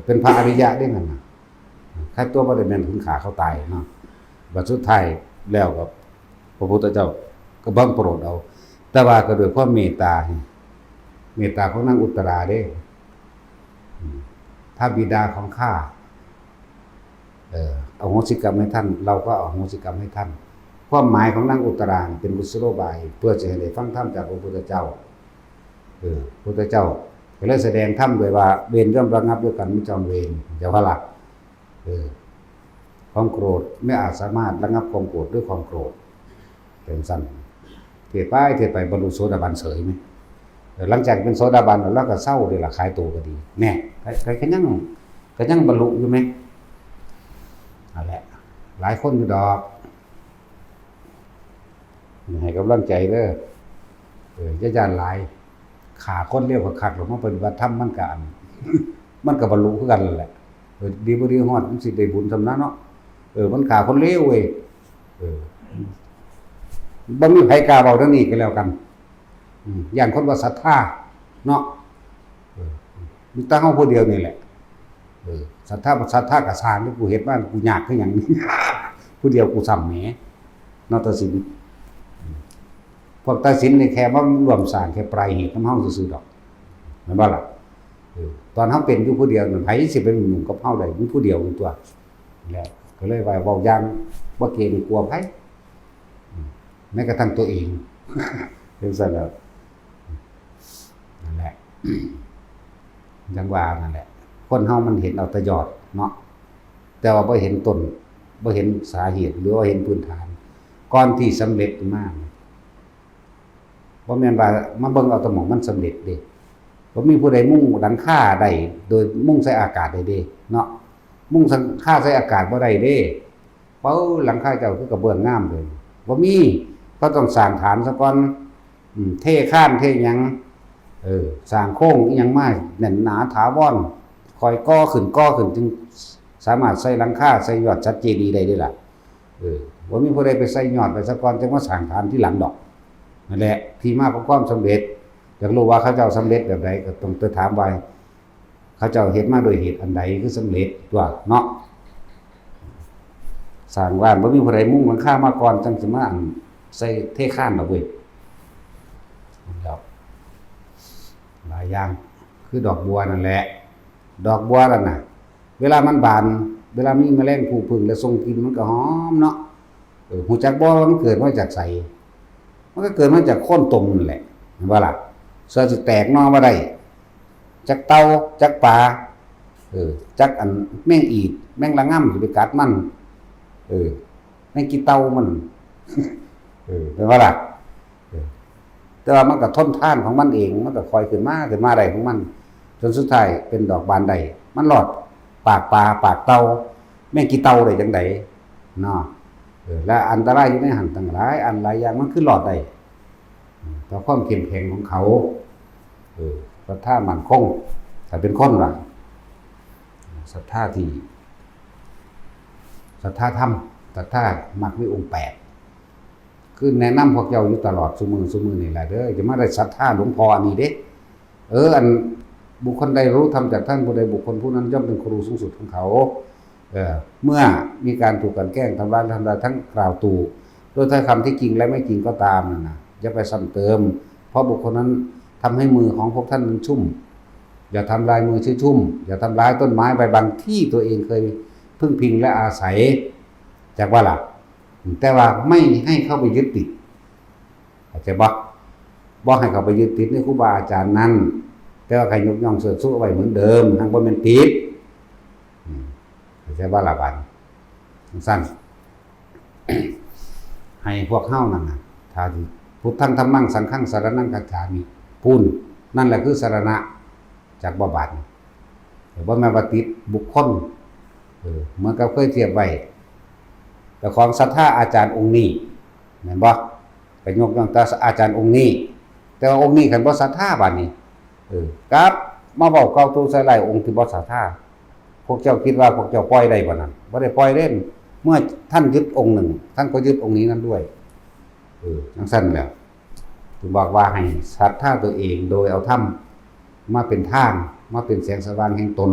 เป็นพระอริยะได้นั่นน่ะใครตัวบ่ได้แม่นถึงขาเขาตายเนาะบัดสุดท้ายแล้วก็พระพุทธเจ้าก็บังโปรดเอาแต่ว่าก็ด้วยความเมตตาของนางอุตราเด้ถ้าบิดาของข้าอโหสิกรรมให้ท่านเราก็อโหสิกรรมให้ท่านความหมายของนางอุตราเป็นกุศโลบายเพื่อจะให้ได้ฟังธรรมจากพระพุทธเจ้าพระพุทธเจ้าก็เลยแสดงธรรมโดยว่าเวรย่อมระงับด้วยกันไม่จองเวรอย่าว่าล่ะความโกรธไม่อาจสามารถระงับความโกรธด้วยความโกรธเป็นสั้นเทศไปบรรลุโสดาบันเฉยไหมหลังจากเป็นโสดาบันแล้วก็เศร้าเลยล่ะคลายตัวก็ดีแน่ใครก็ยังบรรลุอยู่ไหมนั่นแหละหลายคนอยู่ดอกให้กำลังใจเด้อจะย่านหลายขาคนเรียกว่าคักหรอกมาปฏิบัติธรรมมันก็บรรลุคือกันนั่นแหละดีบ่ดีฮอดมันสิได้บุญสำนั้นเนาะมันขาคนเลวเว้ยบ่มีไผกล้าเว้าเรื่องนี้ก็แล้วกันย่านคนว่าศรัทธาเนาะมีแต่เฮาผู้เดียวนี่แหละศรัทธาก็สร้างที่กูเฮ็ดบ้านกูยากคือหยังผู้เดียวกูซ้ำแหมเนาะตัดสินพวกตัดสินนี่แค่ว่ารวมสร้างแค่ปลายเหตุนำเฮาซื่อๆดอกแม่นบ่ล่ะตอนเฮาเป็นอยู่ผู้เดียวนั่นไผสิไปยุ่งกับเฮาได้มีผู้เดียวอยู่ตัวแล้วก็เลยว่าเว้าอย่างบ่เกรงกลัวไผแม้กระทั่งตัวเองเป็นซั่นแล้วนั่นแหละจังว่านั่นแหละคนเฮามันเห็นเอาแต่ยอดเนาะแต่ว่าบ่เห็นต้นบ่เห็นสาเหตุหรือว่าเห็นพื้นฐานก่อนที่สำเร็จมาบ่แม่นว่ามาเบิ่งเอาแต่หม้องมันสำเร็จเด้บ่มีผู้ใดมุ่งหลังคาได้โดยมุ่งใส่อากาศได้เด้เนาะมุ่งคาใส่อากาศบ่ได้เด้เป้าหลังคาเจ้าคือกระเบื้องงามเลยบ่มีก็ต้องสร้างฐานซะก่อนเทคานเทหยังสร้างโค้งอีหยังมาแน่นหนาถาวรคอยก่อขึ้นจึงสามารถใส่หลังคาใส่ยอดชัดเจดีย์ได้ล่ะบ่มีผู้ใดไปใส่ยอดไปซะก่อนจังว่าสร้างฐานที่หลังดอกนั่นแหละที่มาของความสำเร็จอยากรู้ว่าเขาเจ้าสำเร็จแบบใดก็ต้องไปถามว่าเขาเจ้าเฮ็ดมาโดยเหตุอันใดคือสำเร็จตัวเนาะสร้างบ้านบ่มีผู้ใดมุ่งหลังคามาก่อนจังสิมาใส่เทคานดอกเว้ยครับหลายอย่างคือดอกบัวนั่นแหละดอกบัวนั่นน่ะเวลามันบานเวลามีแมลงผู้ผึ่งและส่งกลิ่นมันก็หอมเนาะหูจักบ่มันเกิดมาจากไสมันก็เกิดมาจากโคนตมนั่นแหละเห็นบ่ล่ะเสือสิแตกหน่อมาได้จักเต่าจักปลาจักอันแมงอีดแมงละง่ำสิไปกัดมันแมงกีเต่ามันเห็นบ่ล่ะแต่ว่ามันก็ทนทานของมันเองมันก็คอยขึ้นมาได้ของมันจนสุดท้ายเป็นดอกบานได้มันหลอดปากปลาปากเต่าแมงกีเต่าได้จังได๋เนาะและอันตรายอยู่ในหันตั้งหลายอันหลายอย่างมันคือหลอดได้ต่อความเข้มแข็งของเขาศรัทธามั่นคงถ้าเป็นคนว่าศรัทธาที่ศรัทธาธรรมศรัทธามรรคมีองค์8คือแนะนำพวกเจ้าอยู่ตลอดซุมื้อนี่แหละเด้อจะมาได้ศรัทธาหลวงพ่อนี่เด้อัน บุคคลใดรู้ธรรมจากท่านผู้ใดบุคคลผู้นั้นย่อมเป็นครูสูงสุดของเขาเมื่อมีการถูกกันแกล้งทำร้ายทั้งกล่าวตู่ด้วยถ้อยคำที่จริงและไม่จริงก็ตามนะอย่าไปซ้ำเติมเพราะบุคคลนั้นทำให้มือของพวกท่านนั้นชุ่มอย่าทำลายมือชุ่มอย่าทำร้ายต้นไม้ใบบางที่ตัวเองเคยพึ่งพิงและอาศัยจากว่าล่ะแต่ว่าไม่ให้เข้าไปยึดติดเข้าใจบ่ให้เข้าไปยึดติดในครูบาอาจารย์นั้นแต่ว่าใครยกย่องเสริมสู้ไว้เหมือนเดิมทางบ่แม่นติดเข้าใจว่าล่ะบัดสั้น ให้พวกเฮานั่นน่ะถ้าที่พุทธังธัมมังสังฆังสรณังคัจฉามิพูนนั่นแหละคือสรณะจากบ่บาดบ่แม่นว่าติดบุคคลเหมือนกับเคยเทียบไว้แต่ของศรัทธาอาจารย์องค์นี้แม่นบ่ไปยกย่องแต่อาจารย์องค์นี้แต่ว่าองค์นี้คันบ่ศรัทธาบัดนี้ครับมาเว้าเกาตูใส่ไหล่องค์ที่บ่ศรัทธาพวกเจ้าคิดว่าพวกเจ้าปล่อยได้บ่นั่นบ่ได้ปล่อยเล่นเมื่อท่านยึดองค์หนึ่งท่านก็ยึดองค์นี้นั้นด้วยจังซั่นแหละถึงบอกว่าให้ศรัทธาตัวเองโดยเอาธรรมมาเป็นทางมาเป็นแสงสว่างแห่งตน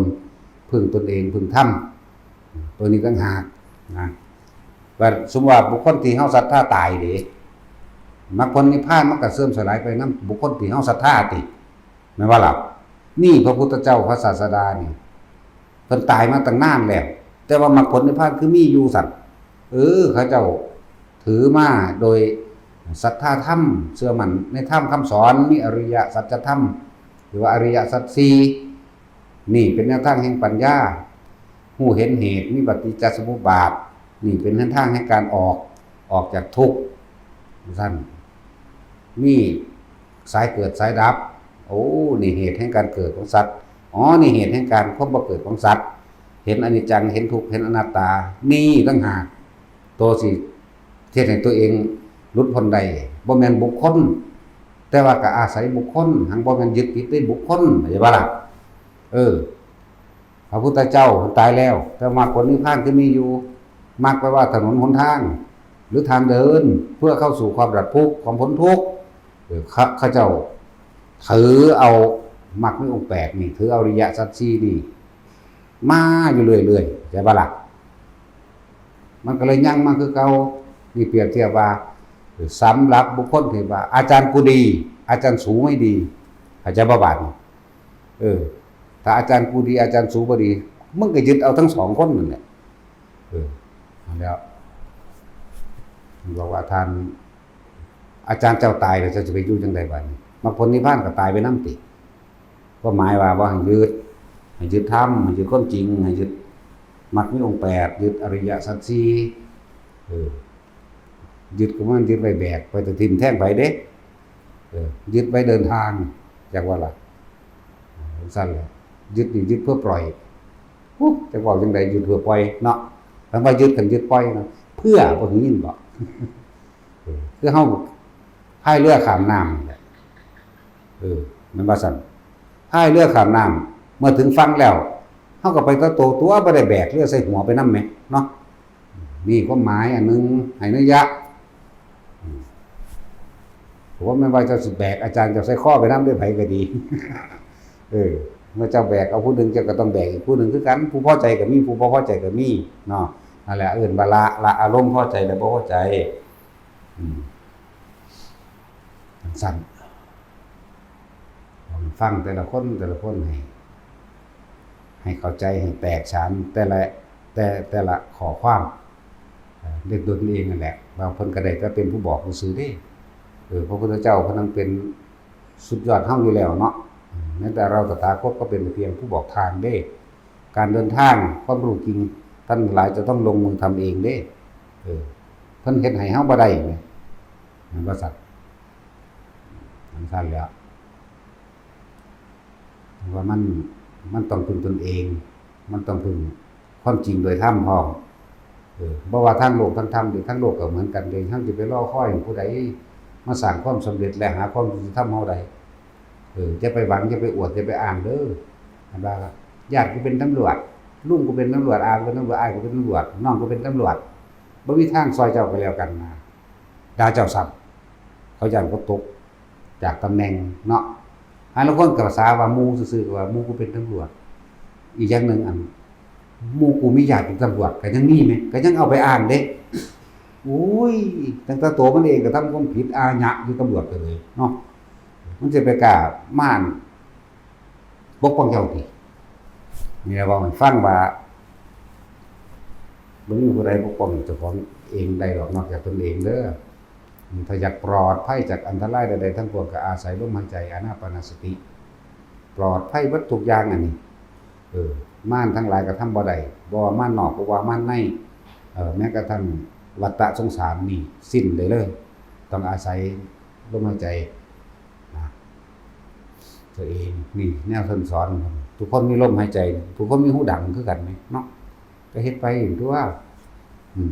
พึ่งตนเองพึ่งธรรมตัวนี้ต่างหากนะว่าสมมุติว่าบุคคลที่เฮาศรัทธาตายเด้มรรคผลนิพพานมันก็เสื่อมสลายไปนำบุคคลที่เฮาศรัทธาติแม่นว่าล่ะนี่พระพุทธเจ้าพระศาสดานี่เพิ่นตายมาตั้งนานแล้วแต่ว่ามรรคผลนิพพานคือมีอยู่สั่นเขาเจ้าถือมาโดยศรัทธาธรรมเชื่อมั่นในธรรมคำสอนมีอริยสัจธรรมหรือว่าอริยสัจสี่นี่เป็นแนวทางแห่งปัญญารู้เห็นเหตุมีปฏิจจสมุปบาทนี่เป็นแนวทางแห่งการออกจากทุกข์สั่นมีสายเกิดสายดับนี่เหตุแห่งการเกิดของสัตว์นี่เหตุแห่งการความบ่เกิดของสัตว์เห็นอนิจจังเห็นทุกข์เห็นอนัตตานี่ต่างหากตัวสิเฮ็ดให้ตัวเองหลุดพ้นได้บ่แม่นบุคคลแต่ว่าก็อาศัยบุคคลหังบ่แม่นยึดติดในบุคคลเข้าใจบ่ล่ะพระพุทธเจ้าตายแล้วแต่มรรคผลนิพพานคือมีอยู่มรรคแปลว่าถนนหนทางหรือทางเดินเพื่อเข้าสู่ความดับทุกข์ความพ้นทุกข์ข้าเจ้าถือเอามรรคมีองค์8นี่ถือเอาอริยสัจสี่นี่มาอยู่เรื่อยๆใช่ป่ะล่ะมันก็เลยยั่งมาคือเก่านี่เปรียบเทียบว่าสำหรับบุคคลที่ว่าอาจารย์กูดีอาจารย์สูไม่ดีอาจารย์บ่บาดถ้าอาจารย์กูดีอาจารย์สูบ่ดีมึงก็ยึดเอาทั้งสองคนนั่นแหละแล้วบอกว่าท่านอาจารย์เจ้าตายแล้วจะไปอยู่จังได๋บัดนี้มรรคผลนิพพานก็ตายไปนำติก็หมายว่าบ่ให้ยึดธรรมให้ยึดความจริงให้ยึดมรรคมีองค์8ยึดอริยสัจสี่ยึดก็มันยึดไว้แบกไปแต่ทิ่มแท่งไปเด้ยึดไว้เดินทางจากว่าล่ะสั้นแหละยึดนี่ยึดเพื่อปล่อยจะบอกจังได๋ยึดเพื่อปล่อยเนาะคำว่ายึดกันยึดปล่อยนะเพื่อบ่ถึงยินบ่คือเฮาพายเรือข้ามน้ำแหละมันว่าซั่นพายเรือข้ามน้ำเมื่อถึงฝั่งแล้วเฮาก็ไปตัวบ่ได้แบกเรือใส่หัวไปนำแหมเนาะนี่ความหมายอันนึงให้นัยยะผมว่าไม่ว่าจะสิแบกอาจารย์จะใส่ข้อไปนำด้วยไผก็ดีเมื่อเจ้าแบกเอาผู้นึงเจ้าก็ต้องแบกอีกผู้นึงคือกันผู้พอใจก็มีผู้บ่พอใจก็มีเนาะนั่นแหละว่าละอารมณ์พอใจและบ่พอใจสั่นฟังแต่ละคนให้เข้าใจให้แตกฉานแต่ละข้อความเด็กตัวเองนั่นแหละบางคนก็ได้ก็เป็นผู้บอกผู้สื่อเด้พระพุทธเจ้าเพิ่นนั้นเป็นสุดยอดเฮาอยู่แล้วเนาะแม้แต่เราตถาคตก็เป็นเพียงผู้บอกทางเด้การเดินทางความรู้จริงท่านหลายจะต้องลงมือทำเองเด้เพิ่นเฮ็ดให้เฮาบ่ได้แหมมันบ่สัตว์มันซั่นแล้วว่ามันต้องพึ่งตนเองมันต้องพึ่งความจริงโดยธรรมพร้อมบ่ว่าทางโลกทางธรรมหรือทางโลกก็เหมือนกันเลยเฮาสิไปรอคอยผู้ใดมาสร้างความสำเร็จและหาความยุติธรรมเฮาได้จะไปหวังจะไปอวดจะไปอ้างเด้ออันว่าญาติกูเป็นตำรวจลุงกูเป็นตำรวจอากูเป็นตำรวจอ้ายกูเป็นตำรวจน้องกูเป็นตำรวจบ่มีทางซอยเจ้าไปแล้วกันนะด่าเจ้าซ้ำเขาย่านเขาตกจากตำแหน่งเนาะ อันละคนก็ภาษาว่าหมู่ซื่อๆว่าหมู่กูเป็นตำรวจอีกอย่างหนึงอันหมู่กูมีญาติเป็นตำรวจก็ยังมีแหมก็ยังเอาไปอ้างเด้โอ้ยตั้งแต่ตัวมันเองก็ทำความผิดอาญะอยู่ตำรวจไปเลยเนาะมันจะไปกล้าม่านปกป้องเจ้าตินี่ล่ะเว้าให้ฟังว่าบ่มีผู้ใดปกป้องเจ้าของเองได้หรอกนอกจากตนเองเด้อถ้าอยากปลอดภัยจากอันตรายใดๆทั้งปวงก็อาศัยลมหายใจอานาปานสติปลอดภัยเบิดทุกอย่างอันนี้ม่านทั้งหลายก็ทำบ่ได้บ่ว่าม่านนอกบ่ว่าม่านในแม้กระทั่งวัฏฏะสงสารนี่สิ้นได้เลยต้องอาศัยลมหายใจนะตัวเองนี่แนวท่านสอนทุกคนมีลมหายใจทุกคนมีหูดังคือกันมั้ยเนาะก็เฮ็ดไปตัวว่า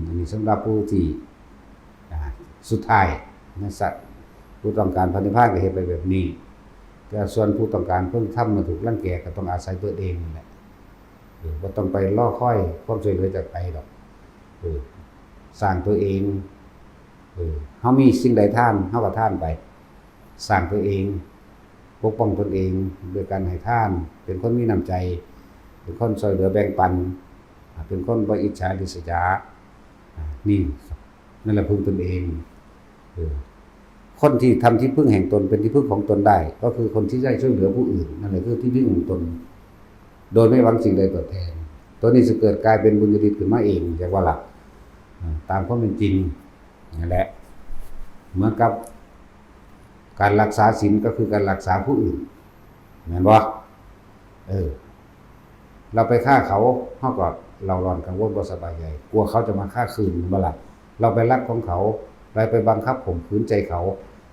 อันนี้สำหรับผู้ที่สุดท้ายนะสัตว์ผู้ต้องการพระนิพพานก็เฮ็ดไปแบบนี้แต่ส่วนผู้ต้องการเพิ่งทำมาถูกรังแกก็ต้องอาศัยตัวเองนี่แหละบ่ต้องไปรอคอยความช่วยเหลือจากใครดอกสร้างตัวเองเฮามีสิ่งใดทานเฮาก็ทานไปสร้างตัวเองปกป้องตนเองด้วยการให้ทานเป็นคนมีน้ำใจเป็นคนช่วยเหลือแบ่งปันเป็นคนบ่อิจฉาริษยานี่นั่นแหละพึ่งตนเองคนที่ทำที่พึ่งแห่งตนเป็นที่พึ่งของตนได้ก็คือคนที่ได้ช่วยเหลือผู้อื่นนั่นแหละคือที่พึ่งของตนโดยไม่หวังสิ่งใดตอบแทนตัวนี้จะเกิดกลายเป็นบุญญาฤทธิ์ขึ้นมาเองจากว่าหลักตามความเป็นจริงนั่นแหละเหมือนกับการรักษาศีลก็คือการรักษาผู้อื่นแม่นบ่เราไปฆ่าเขาเฮาก็เราร้อนกังวลบ่สบายใจกลัวเขาจะมาฆ่าคืนบ่ล่ะเราไปรักของเขาไปบังคับข่มขืนใจเขา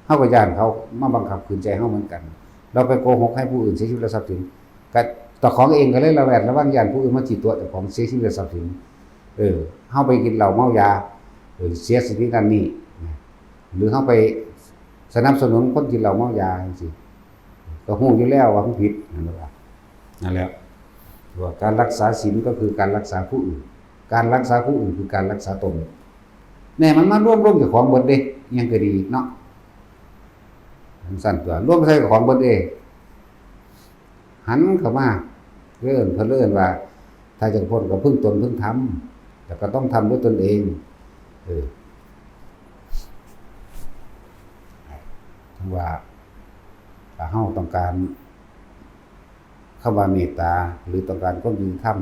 เฮาก็ย้านเขามาบังคับขืนใจเฮาเหมือนกันเราไปโกหกให้ผู้อื่นเสียชีวิตและทรัพย์สินก็ต่อของเองก็เลยระแวดระวังย้านผู้อื่นมาจิตตัวเจ้าของเสียชีวิตและทรัพย์สินเฮาไปกินเหล้าเมายาเสียสิทธินั่นนี่หรือเฮาไปสนับสนุนคนกินเหล้าเมายาจังซี่ก็ฮู้อยู่แล้วว่ามันผิดนั่นแหละว่าการรักษาศีลก็คือการรักษาผู้อื่นการรักษาผู้อื่นคือการรักษาตนแน่มันมาร่วมเจ้าของเบิดเด้ยังก็ดีเนาะสั่นตัวร่วมใส่กับของเบิดเด้หันเข้ามาเพิ่นว่าถ้าจะพ้นก็พึ่งตนพึ่งธรรมแต่ก็ต้องทำด้วยตนเองทั้งว่าถ้าเฮาต้องการคำว่าเมตตาหรือต้องการความยุติธรรม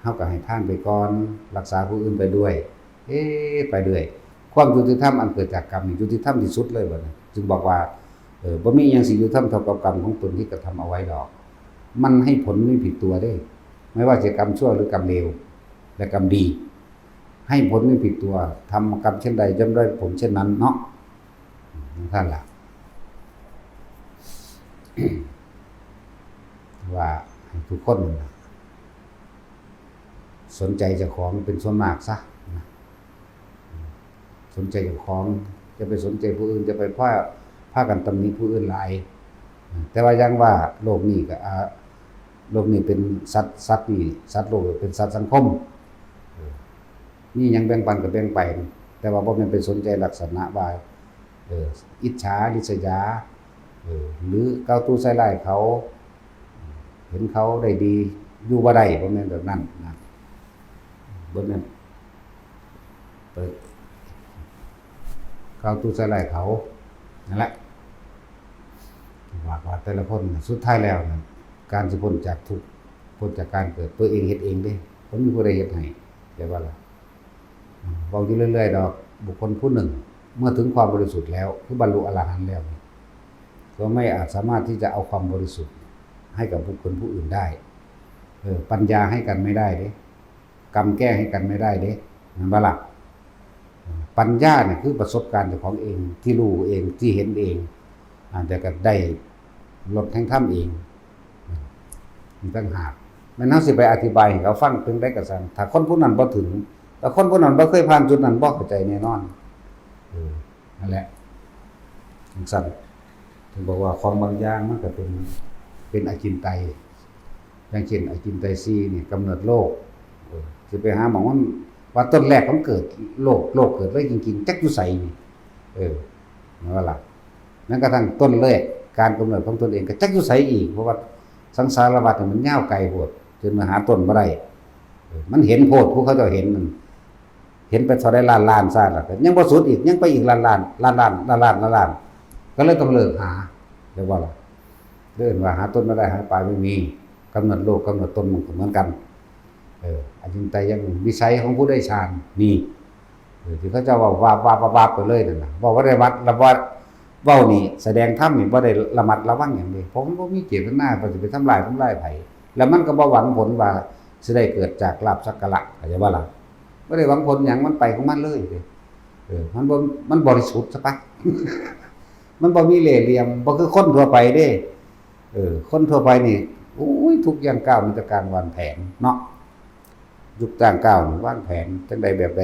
เฮาก็ให้ทานไปก่อนรักษาผู้อื่นไปด้วยไปเรื่อยความยุติธรรมอันเกิดจากกรรมนี่ยุติธรรมที่สุดเลยบัดนี้จึงบอกว่าบ่มีหยังสิยุติธรรมเท่ากับกรรมของตนที่กระทำเอาไว้ดอกมันให้ผลไม่ผิดตัวเด้ไม่ว่าจะกรรมชั่วหรือกรรมเลวและกรรมดีให้ผลไม่ผิดตัวทำกรรมเช่นใดย่อมได้ผลเช่นนั้นเนาะท่านล่ะ ว่าทุกคนสนใจเจ้าของเป็นส่วนมากซะสนใจเจ้าของจะไปสนใจผู้อื่นจะไปพากันตำหนิผู้อื่นหลายแต่ว่ายังว่าโลกนี้ก็โลกนี้เป็นสัตว์นี่สัตว์โลกเป็นสัตว์สังคมนี่ยังแบ่งปันก็แบ่งไปแต่ว่าบ่แม่นไปสนใจลักษณะว่าอิจฉาริษยาหรือเกาตู้ใส่ร้ายเขาเห็นเขาได้ดีอยู่บ่ได้บ่แม่นแบบนั้นนะบ่แม่นเปิดเกาตู้ใส่ร้ายเขานั่นแหละว่าแต่ละคนสุดท้ายแล้วนะการสิพ้นจากทุกข์พ้นจากการเกิดตัวเองเฮ็ดเองเด้บ่มีผู้ใดเฮ็ดให้แต่ว่าล่ะเว้าอยู่เรื่อยๆดอกบุคคลผู้หนึ่งเมื่อถึงความบริสุทธิ์แล้วคือบรรลุอรหันต์แล้วก็ไม่อาจสามารถที่จะเอาความบริสุทธิ์ให้กับบุคคลผู้อื่นได้ปัญญาให้กันไม่ได้เด้กรรมแก้ให้กันไม่ได้เด้นั่นบ่ล่ะปัญญาเนี่ยคือประสบการณ์เจ้าของเองที่รู้เองที่เห็นเองแต่ก็ได้ลดแห่งธรรมเองมีต่างหากแม่นเฮาสิไปอธิบายให้เขาฟังถึงได้ก็ซั่นถ้าคนผู้นั้นบ่ถึงแต่คนผู้นั้นบ่เคยผ่านจุดนั้นบ่เข้าใจแน่นอนนั่นแหละจังซั่นถึงบอกว่าของบางอย่างมันก็เป็นอจินไตยอย่างเช่นอจินไตย4นี่กำเนิดโลกสิไปหาหมองว่าต้นแรกของเกิดโลกเกิดไว้จริงๆจักอยู่ไสนี่นั่นว่าล่ะนั้นกระทั่งต้นแรก การกำเนิดของตนเองก็จักอยู่ไสอีกเพราะว่าสังสารวัฏมันยาวไกลโพดจนมาหาต้นบ่ได้มันเห็นโพดผู้เขาเจ้าเห็นมันเห็นไปเท่าใดล้านๆซะแล้วก็ยังบ่สุดอีกยังไปอีกล้านก็เลยต้องเลิกหาเรียกว่าล่ะเดินว่าหาต้นไม่ได้หาปลายไม่มีกำหนดโลกกำหนดต้นมันก็เหมือนกันอันจินไตยังวิสัยของผู้ได้ฌานนี่ที่เขาเจ้าว่าไปเลยนั่นน่ะว่าได้วัดระวัดเว้านี่แสดงธรรมนี่บ่ได้ระมัดระวังหยังเด้ผมบ่มีเจตนาว่าสิไปทำลายไผแล้วมันก็บ่หวังผลว่าสิได้เกิดจากลาภสักการะเข้าใจบ่ล่ะบ่ได้หวังผลหยังมันไปของมันเลยเด้มันบริสุทธิ์ซะปะ มันบ่มีเหล่เหลี่ยมบ่คือคนทั่วไปเด้คนทั่วไปนี่โอ้ยทุกอย่างก้าวมีแต่การวางแผนเนาะยุคต่างก้าววางแผนจังใดแบบใด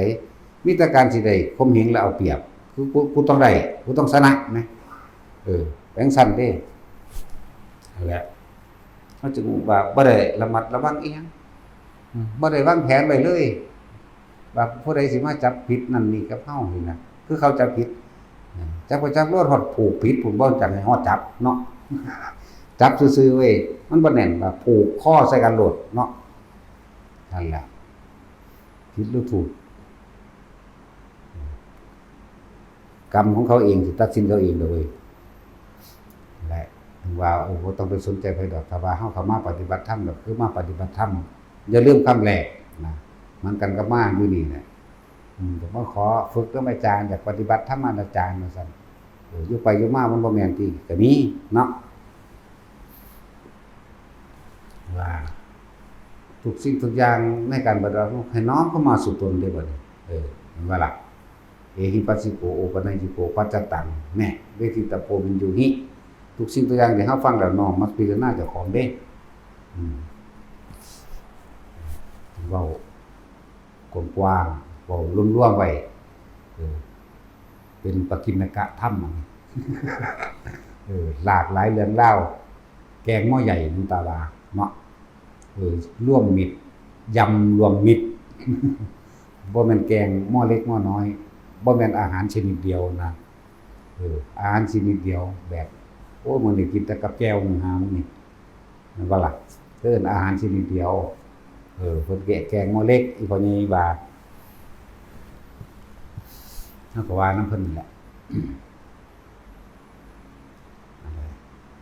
มีแต่การสิได้ข่มเหงแล้วเอาเปรียบคือกูต้องได้กูต้องชนะนะแบงสั่นเด้นั่นแหละเขาจึงว่าบ่ได้ระมัดระวังอีหยังบ่ได้วางแผนไว้เลยว่าผู้ใดสิมาจับผิดนั่นนี่กับเฮานี่นะคือเขาจับผิดจับไปจับรถฮอดผูกผิดผมบ่จักให้ฮอดจับเนาะจับซื่อๆเว้ยมันบ่แน่นว่าผูกข้อใส่กันโลดเนาะนั่นแหละผิดหรือถูกกรรมของเขาเองสิตัดสินเขาเองเลยแหละถึงว่าบ่ต้องไปสนใจไผดอกถ้าว่าเฮาเข้ามาปฏิบัติธรรมก็คือมาปฏิบัติธรรมอย่าลืมคำแรกนะมันกันกับมาอยู่นี่แหละผมมาขอฝึกกับอาจารย์อยากปฏิบัติธรรมอาจารย์ว่าซั่นอยู่ไปอยู่มามันบ่แม่นติก็มีเนาะว่าทุกสิ่งทุกอย่างในการปฏิบัติให้น้อมเข้ามาสู่ตนได้บ่มันว่าล่ะเอหิปัสสิโกโอปนัยจิโกปัจจตังแน่เวทิตาโพวินยูหิทุกสิ่งทุกอย่างที่เฮาฟังแล้วน้อมมาพิจารณาเจ้าของเด้เว้ากว้างๆเว้ารวมๆไว้เป็นปกิณกะธรรมหลากหลายเรื่องเล่าแกงหม้อใหญ่น้ำตาลาเนาะร่วมมิตรยำรวมมิตรบ่แม่นแกงหม้อเล็กหม้อน้อยบ่แม่นอาหารชนิดเดียวนะอาหารชนิดเดียวแบบโอ้มื้อนี้กินแต่กับแก้วหามื้อนี้นั่นว่าล่ะเอิ้นอาหารชนิดเดียวเพิ่นแกงหม้อเล็กอีกพอใหญ่บาทเฮาก็ว่านํเพิ่นนั่นแหละ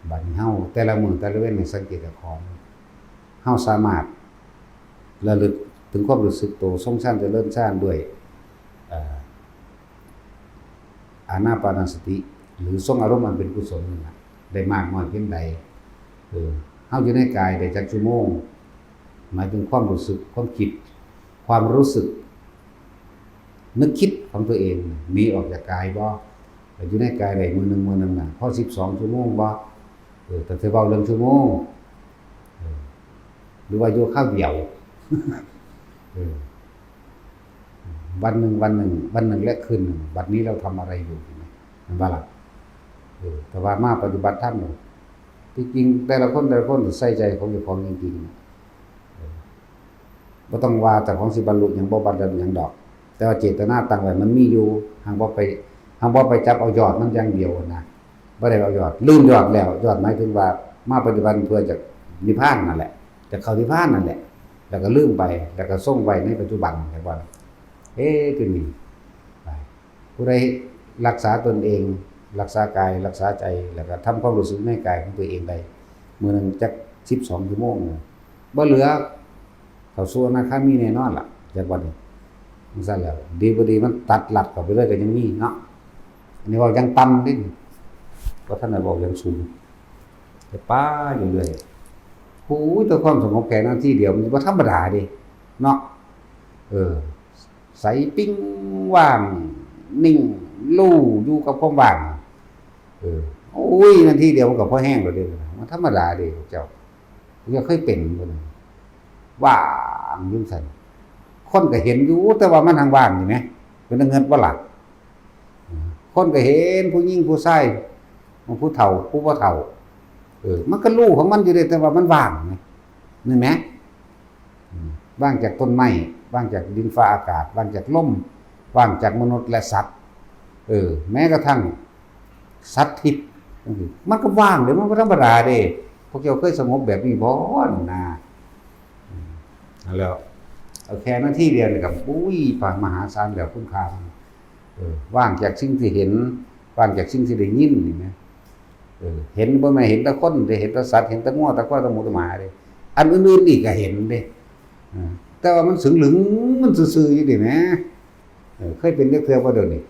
บัดนี้เฮาแต่ละมื้อแต่ละเว้นให้สังเกตเจ้าของเฮาสามารถระลึกถึงความรู้สึกตัวทรงชั้นเจริญชั้นด้วยอานาปานสติหรือทรงอารมณ์อันเป็นกุศลนั่นน่ะได้มากน้อยเพียงใดเฮาอยู่ในกายได้จักชั่วโมงหมายถึงความรู้สึกความคิดความรู้สึกนึกคิดของตัวเองมีออกจากกายบ่อยู่ในกายได้มื้อนึงน่ะพอ12ชั่วโมงบ่แต่สิเว้าเรื่องชั่วโมงหรือว่าอยู่ข้าวเดียววันหนึ่งและคืนหนึ่งบัดนี้เราทำอะไรอยู่มันว่าล่ะแต่ว่ามาปฏิบัติธรรมที่จริงแต่ละคนใส่ใจของเจ้าของจริงๆบ่ต้องว่าแต่ของสิบรรลุหยังบ่บรรลุหยังดอกแต่ว่าเจตนาตั้งไว้มันมีอยู่หางบ่ไปจับเอายอดมันอย่างเดียวนะบ่ได้เอายอดลืมยอดแล้วยอดหมายถึงว่ามาปฏิบัติเพื่อจะนิพพานนั่นแหละจะเข้านิพพานนั่นแหละแล้วก็ลืมไปแล้วก็ส่งไว้ในปัจจุบันแค่ว่าคือนี่ไปผู้ใดรักษาตนเองรักษากายรักษาใจแล้วก็ทำความรู้สึกในกายของตัวเองได้มื้อนึงจัก12ชั่วโมงบ่เหลือเข้าสู่อนาคามีแน่นอนล่ะจากวันนี้มันซั่นแล้วดีบ่ดีมันตัดหลัดเข้าไปเลยก็ยังมีเนาะอันนี้ว่ายังต่ำนิดบ่ทันได้บอกยังสูงแต่ป้าอยู่เรื่อยโอ้ยแต่ความสงบแค่นาทีเดียวมันบ่ธรรมดาเด้เนาะใสปิ้งว่างนิ่งลู่อยู่กับความว่างโอ้ยนาทีเดียวมันก็พอแห้งแล้วเด้มันธรรมดาเด้เจ้าอย่าเคยเป็นบ่นั่นว่างอยู่ซั่นคนก็เห็นอยู่แต่ว่ามันทางว่างนี่แหมเป็นเงินบ่ล่ะคนก็เห็นผู้หญิงผู้ชายผู้เฒ่าผู้บ่เฒ่ามันก็รู้ของมันอยู่เด้แต่ว่ามันว่างไงนี่แหมว่างจากต้นไม้ว่างจากดินฟ้าอากาศว่างจากลมว่างจากมนุษย์และสัตว์แม้กระทั่งสัตว์ทิพย์ จังซี่มันก็ว่างเด้มันบ่ธรรมดาเด้พวกเจ้าเคยสงบแบบนี้บ่นะนั่นแล้วเอาแค่นาทีเดียวนี่ก็อุ้ยปานมหาศาลแล้วคุ้มค่ามันว่างจากสิ่งที่เห็นว่างจากสิ่งที่ได้ยินนี่แหมเห็นบ่แม่นเห็นแต่คนได้เห็นแต่สัตว์เห็นแต่งัวแต่ควายแต่หมูแต่หมาเด้อันอื่นๆอีกก็เห็นเด้แต่ว่ามันสึงหลึงมันซื่อๆอยู่ดิแหมเคยเป็นเทื่อบ่เดี๋ยวนี้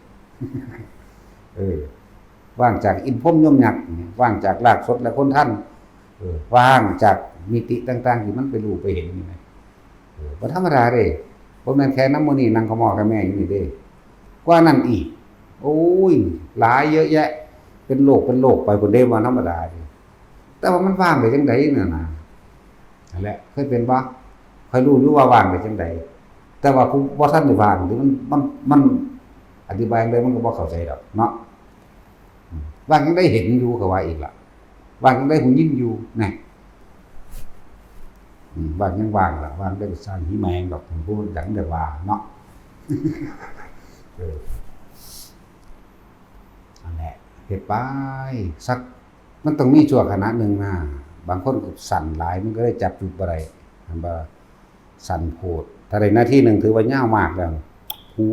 ว่างจากอินพรหมยมยักษ์ว่างจากรากสดและคนท่านว่างจากมิติต่างๆที่มันไปรู้ไปเห็นนี่แหมบ่ธรรมดาเด้บ่แม่นแค่น้ำมื้อนี้นั่งกับหม้อกับแม่อยู่นี่เด้กว่านั้นอีกโอ้ยหลายเยอะแยะเป็นโลกไปพุ่นเด้บ่ธรรมดาเด้แต่ว่ามันว่างไปจังได๋นั่นน่ะนั่นแหละเคยเป็นบ่ค่อยรู้อยู่ว่าว่างไปจังได๋แต่ว่าผู้บ่ทันได้ว่างหรือมันอธิบายจังได๋มันก็บ่เข้าใจดอกเนาะว่างจังได๋เห็นอยู่ก็ว่าอีกล่ะว่างจังได๋หูยินอยู่แน่ว่างยังว่างล่ะว่างได้สร้างหิแมงดอกผู้ดังได้ว่าเนาะนั่นแหละเฮ็ดไปสักมันต้องมีชั่วขณะหนึ่งนะบางคนก็สั่นหลายมันก็ได้จับจุดบ่ได้มันบ่สั่นโพดถ้าได้นาทีหนึ่งถือว่ายาวมากแล้วหู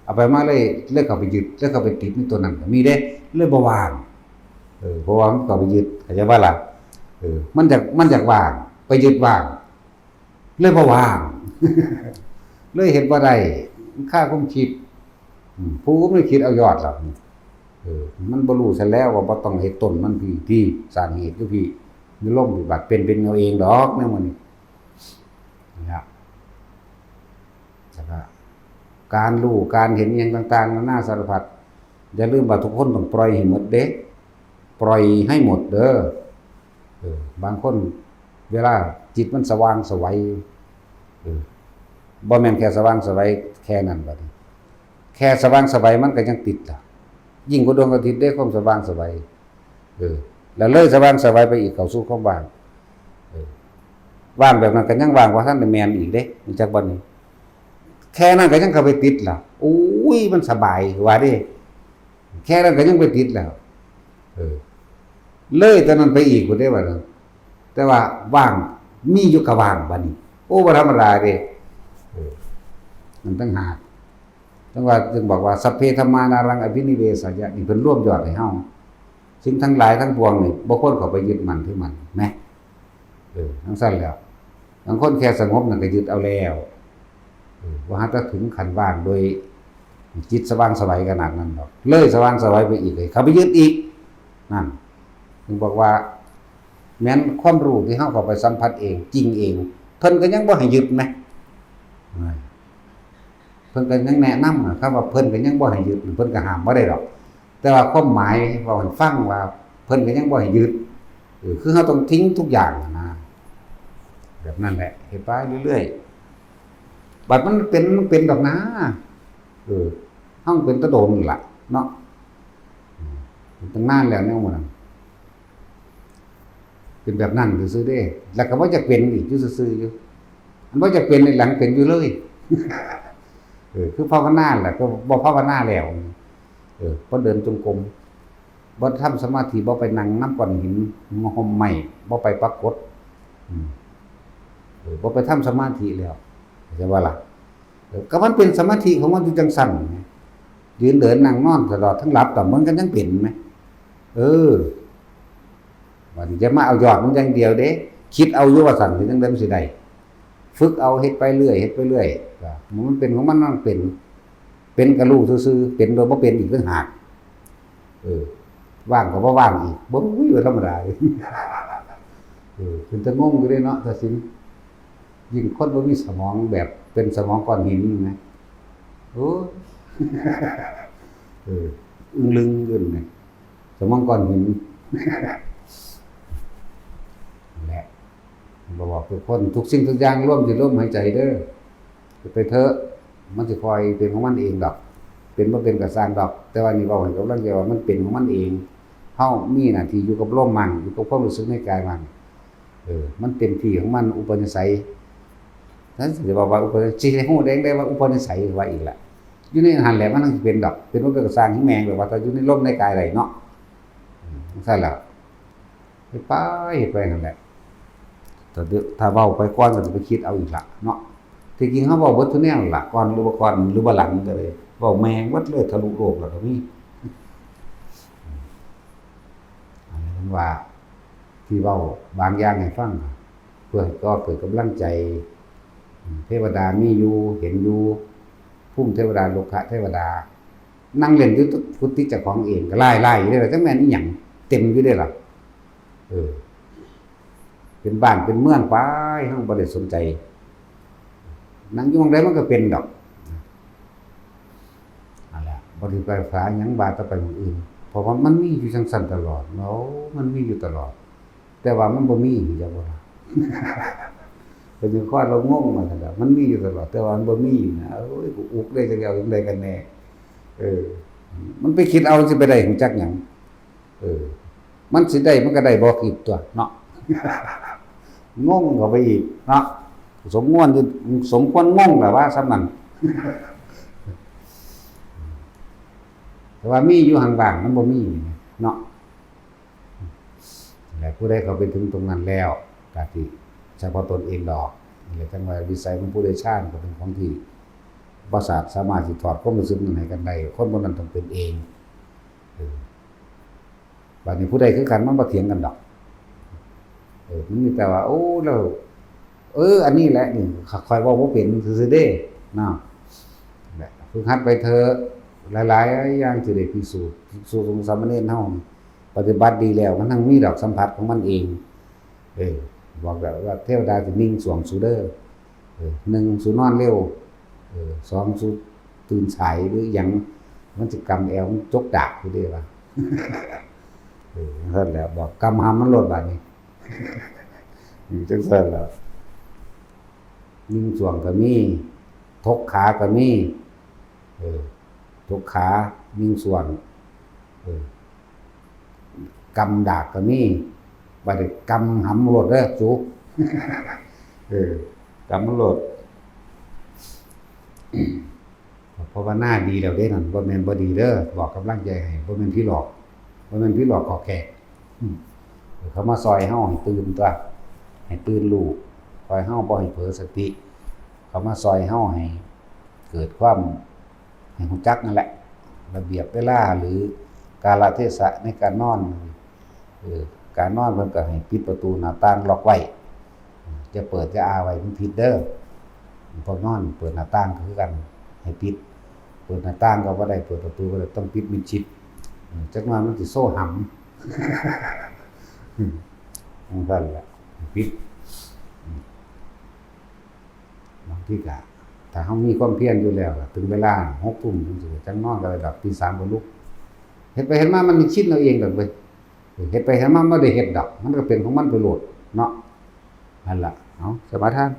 เอาไปมาเลยเข้าไปยึดเลยเข้าไปติดในตัวนั้นก็มีเด้เลยบ่ว่างเพราะว่ามันเข้าไปยึดเข้าใจว่าล่ะมันอยากว่างไปยึดว่างเลยบ่ว่างเลยเห็นบ่ได้ค่าความคิดผู้ไม่คิดเอายอดหรอกมันบ่รู้ซะแล้วว่าบ่ต้องเฮ็ดต้นมันพี่สร้างเหตุอยู่พี่มีลมมีบัดเป็นเอาเองดอกแนวมื้อนี้นะครับแล้วก็การรู้การเห็นอย่างต่างๆนานาสารพัดอย่าลืมว่าทุกคนต้องปล่อยให้หมดเด้ปล่อยให้หมดเด้อบางคนเวลาจิตมันสว่างไสวบ่แม่นแค่สว่างไสวแค่นั้นบัดนี้แค่สว่างไสวมันก็ยังติดล่ะยิ่งกว่าดวงอาทิตย์ได้ความสว่างไสวแล้วเลยสว่างไสวไปอีกเข้าสู่ความว่างว่างแบบนั้นก็ยังว่างกว่าท่านได้แม่นอีกเด้จักบ่นี้แค่นั้นก็ยังเข้าไปติดล่ะโอ้ยมันสบายว่าเด้แค่นั้นก็ยังไปติดแล้วเลยตอนนั้นไปอีกพุ่นเด้ว่าแต่ว่าว่างมีอยู่ก็ว่างบัดนี้โอ้บ่ธรรมดาเด้มันตั้งหากจังว่าจึงบอกว่าสัพเพธัมมานารังอภินิเวสยะนี่เพิ่นรวมยอดให้เฮาสิ่งทั้งหลายทั้งปวงนี่บ่ควรเข้าไปยึดมั่นถือมันแหมทั้งสั้นแล้วบางคนแค่สงบนั่นก็ยึดเอาแล้วว่าถ้าถึงขันว่างโดยจิตสว่างไสวขนาดนั้นดอกเลยสว่างไสวไปอีกเลยเขาไปยึดอีกนั่นถึงบอกว่าแม้นความรู้ที่เฮาเข้าไปสัมผัสเองจริงเองเพิ่นก็ยังบ่ให้ยึดแหมเพิ่นก็ยังแนะนำครับว่าเพิ่นก็ยังบ่ให้ยึดเพิ่นก็ห้ามบ่ได้ดอกแต่ว่าความหมายเว้าให้ฟังว่าเพิ่นก็ยังบ่ให้ยึดคือเฮาต้องทิ้งทุกอย่างนะแบบนั้นแหละเฮ็ดไปเรื่อยๆบัดมันเป็นดอกนะเฮาเป็นตะโดนล่ะเนาะตั้งนานแล้วแนวมันเป็นแบบนั้นซื่อๆเด้แล้วก็บ่จะเป็นอีกอยู่ซื่อๆอยู่อันบ่จะเป็นในหลังเป็นอยู่เลยคือภาวนาแหละก็บ่ภาวนาแล้วบ่เดินจงกรมบ่ทำสมาธิบ่ไปนั่งนำก้อนหินห่มไม้บ่ไปปรากฏบ่ไปทำสมาธิแล้วใช่ว่าล่ะก็มันเป็นสมาธิของมันอยู่จังซั่นยืนเดินนั่งนอนตลอดทั้งหลับต่อมันก็ยังเป็นมั้ยว่าจะมาเอายอดมันอย่างเดียวเด้คิดเอาอยู่ว่าสั่นถึงจังได๋มันสิได้ฝึกเอาเฮ็ดไปเรื่อยก็มันเป็นของมันนั่นเป็นก็รู้ซื่อๆเป็นโดยบ่เป็นอีกต่างหากว่างก็บ่ว่างอีกบ่มีธรรมดาเป็นตะงงอยู่เด้เนาะถ้าสิยิ่งคนบ่มีสมองแบบเป็นสมองก้อนหินนะโอ้อึ้งลึงขึ้นนี่สมองก้อนหินแหละบอกทุกคนทุกสิ่งทุกอย่างร่วมสิลมหายใจเด้อไปเถอะมันสิคอยเป็นของมันเองดอกเป็นบ่เป็นก็สร้างดอกแต่ว่านี่เว้าให้กำลังใจว่ามันเป็นของมันเองเฮามีหน้าที่อยู่กับลมมันอยู่กับความรู้สึกในกายมันมันเต็มที่ของมันอุปนิสัยนั้นสิบอกว่าอุปนิสัยสิฮู้ได้ว่าอุปนิสัยว่าอีกล่ะอยู่ในหันแหละมันต้องเป็นดอกเป็นบ่เป็นก็สร้างให้แมงแบบว่าถ้าอยู่ในลมในกายได้เนาะ ใช่ล่ะไปนั่นแหละแต่ถ้าเว้าไปก่อนก็จะไปคิดเอาอีกล่ะเนาะที่จริงเฮาเว้าเบิดทุกแนวล่ะก่อนหรือว่าหลังก็เลยเว้าแม่งเบิดเลยทะลุโลกแล้วก็มีอันนั้นว่าที่เว้าบางอย่างให้ฟังเพื่อก็เกิดกำลังใจเทวดามีอยู่เห็นอยู่ภูมิเทวดาโลกะเทวดานั่งเล่นอยู่กุฏิเจ้าของเองก็ไล่ๆอยู่ได้ล่ะจังแม่นอีหยังเต็มอยู่ได้ล่ะเป็นบ้านเป็นเมืองไปเฮาบ่ได้สนใจนั่งอยู่หม้องใดมันก็เป็นดอกนั่นแหละบ่ได้ไปหาหยังบาต่อไปหม้องอื่นเพราะว่ามันมีอยู่จังซั่นตลอดเนาะมันมีอยู่ตลอดแต่ว่ามันบ่มีจังบ่ล่ะเป็นข้อเรางงมาซั่นดอกมันมีอยู่ตลอดแต่ว่ามันบ่มีนะโอ้ยกูอุกได้จังแล้วจังได๋กันแน่มันไปคิดเอาสิไปได้ฮู้จักหยังมันสิได้มันก็ได้บ่คิดตัวเนาะงงเข้าไปอีกเนาะสมควรงงล่ะว่าซำนั้นแต่ว่ามีอยู่ห่างบ้างมันบ่มีเนาะแต่ผู้ใดเขาไปถึงตรงนั้นแล้วก็สิเฉพาะตนเองดอกนี่แหละจังว่าวิสัยของผู้ใดชาญก็เป็นของที่ประสาทสามารถสิถอดความรู้สึกนั้นให้กันได้คนบ่นั้นต้องเป็นเองบัดนี้ผู้ใดคือกันมันบ่เถียงกันดอกมันมีแต่ว่าโอ้แล้วอันนี้แหละนี่ค่อยเว้าบ่เป็นซื่อๆเด้เนาะแหละฝึกหัดไปเถอะหลายๆอย่างสิได้พิสูจน์ของสามเณรเฮาปฏิบัติดีแล้วมันทั้งมีดอกสัมผัสของมันเองบอกแล้วว่าเทวดาสินิ่งสวงสู่เด้อ1สู่นอนเร็ว2สู่ตื่นสายหรือหยังมันสิกำแอวจกดากอยู่เด้ว่านั่นแหละบอกกำหำมันลดบัดนี้จังซั่นล่ะนิ่งสวงก็มีทกขาก็มีทกขานิ่งสวงกำดากก็มีบัดนี้กำหำลดเด้อสูกำมันลดเพราะว่าหน้าดีแล้วเด้นั่นบ่แม่นบ่ดีเด้อบอกกำลังใจให้บ่แม่นผีหลอกขอแขกเขามาซอยเฮาให้ตื่นตัวให้ตื่นรู้ซอยเฮาบ่ให้เผลอสติเขามาซอยเฮาให้เกิดความให้รู้จักนั่นแหละระเบียบเวลาหรือกาลเทศะในการนอนการนอนเพิ่นก็ให้ปิดประตูหน้าต่างล็อกไว้จะเปิดจะอาไว้มันผิดเด้อพอนอนเปิดหน้าต่างก็คือกันให้ปิดเปิดหน้าต่างก็บ่ได้เปิดประตูก็ต้องปิดมิดชิดจักหน่อยมันสิโซ่หำนั่นแหละปิดบางทีก็ถ้าเฮามีความเพียรอยู่แล้วถึงเวลา 6:00 นจังนอนก็ได้ดอก 3:00 นก็ลุกเฮ็ดไปเฮ็ดมามันชินเอาเองดอกเว้ยเฮ็ดไปเฮ็ดมาบ่ได้เฮ็ดดอกมันก็เป็นของมันไปโลดเนาะนั่นล่ะเอาสมาทาน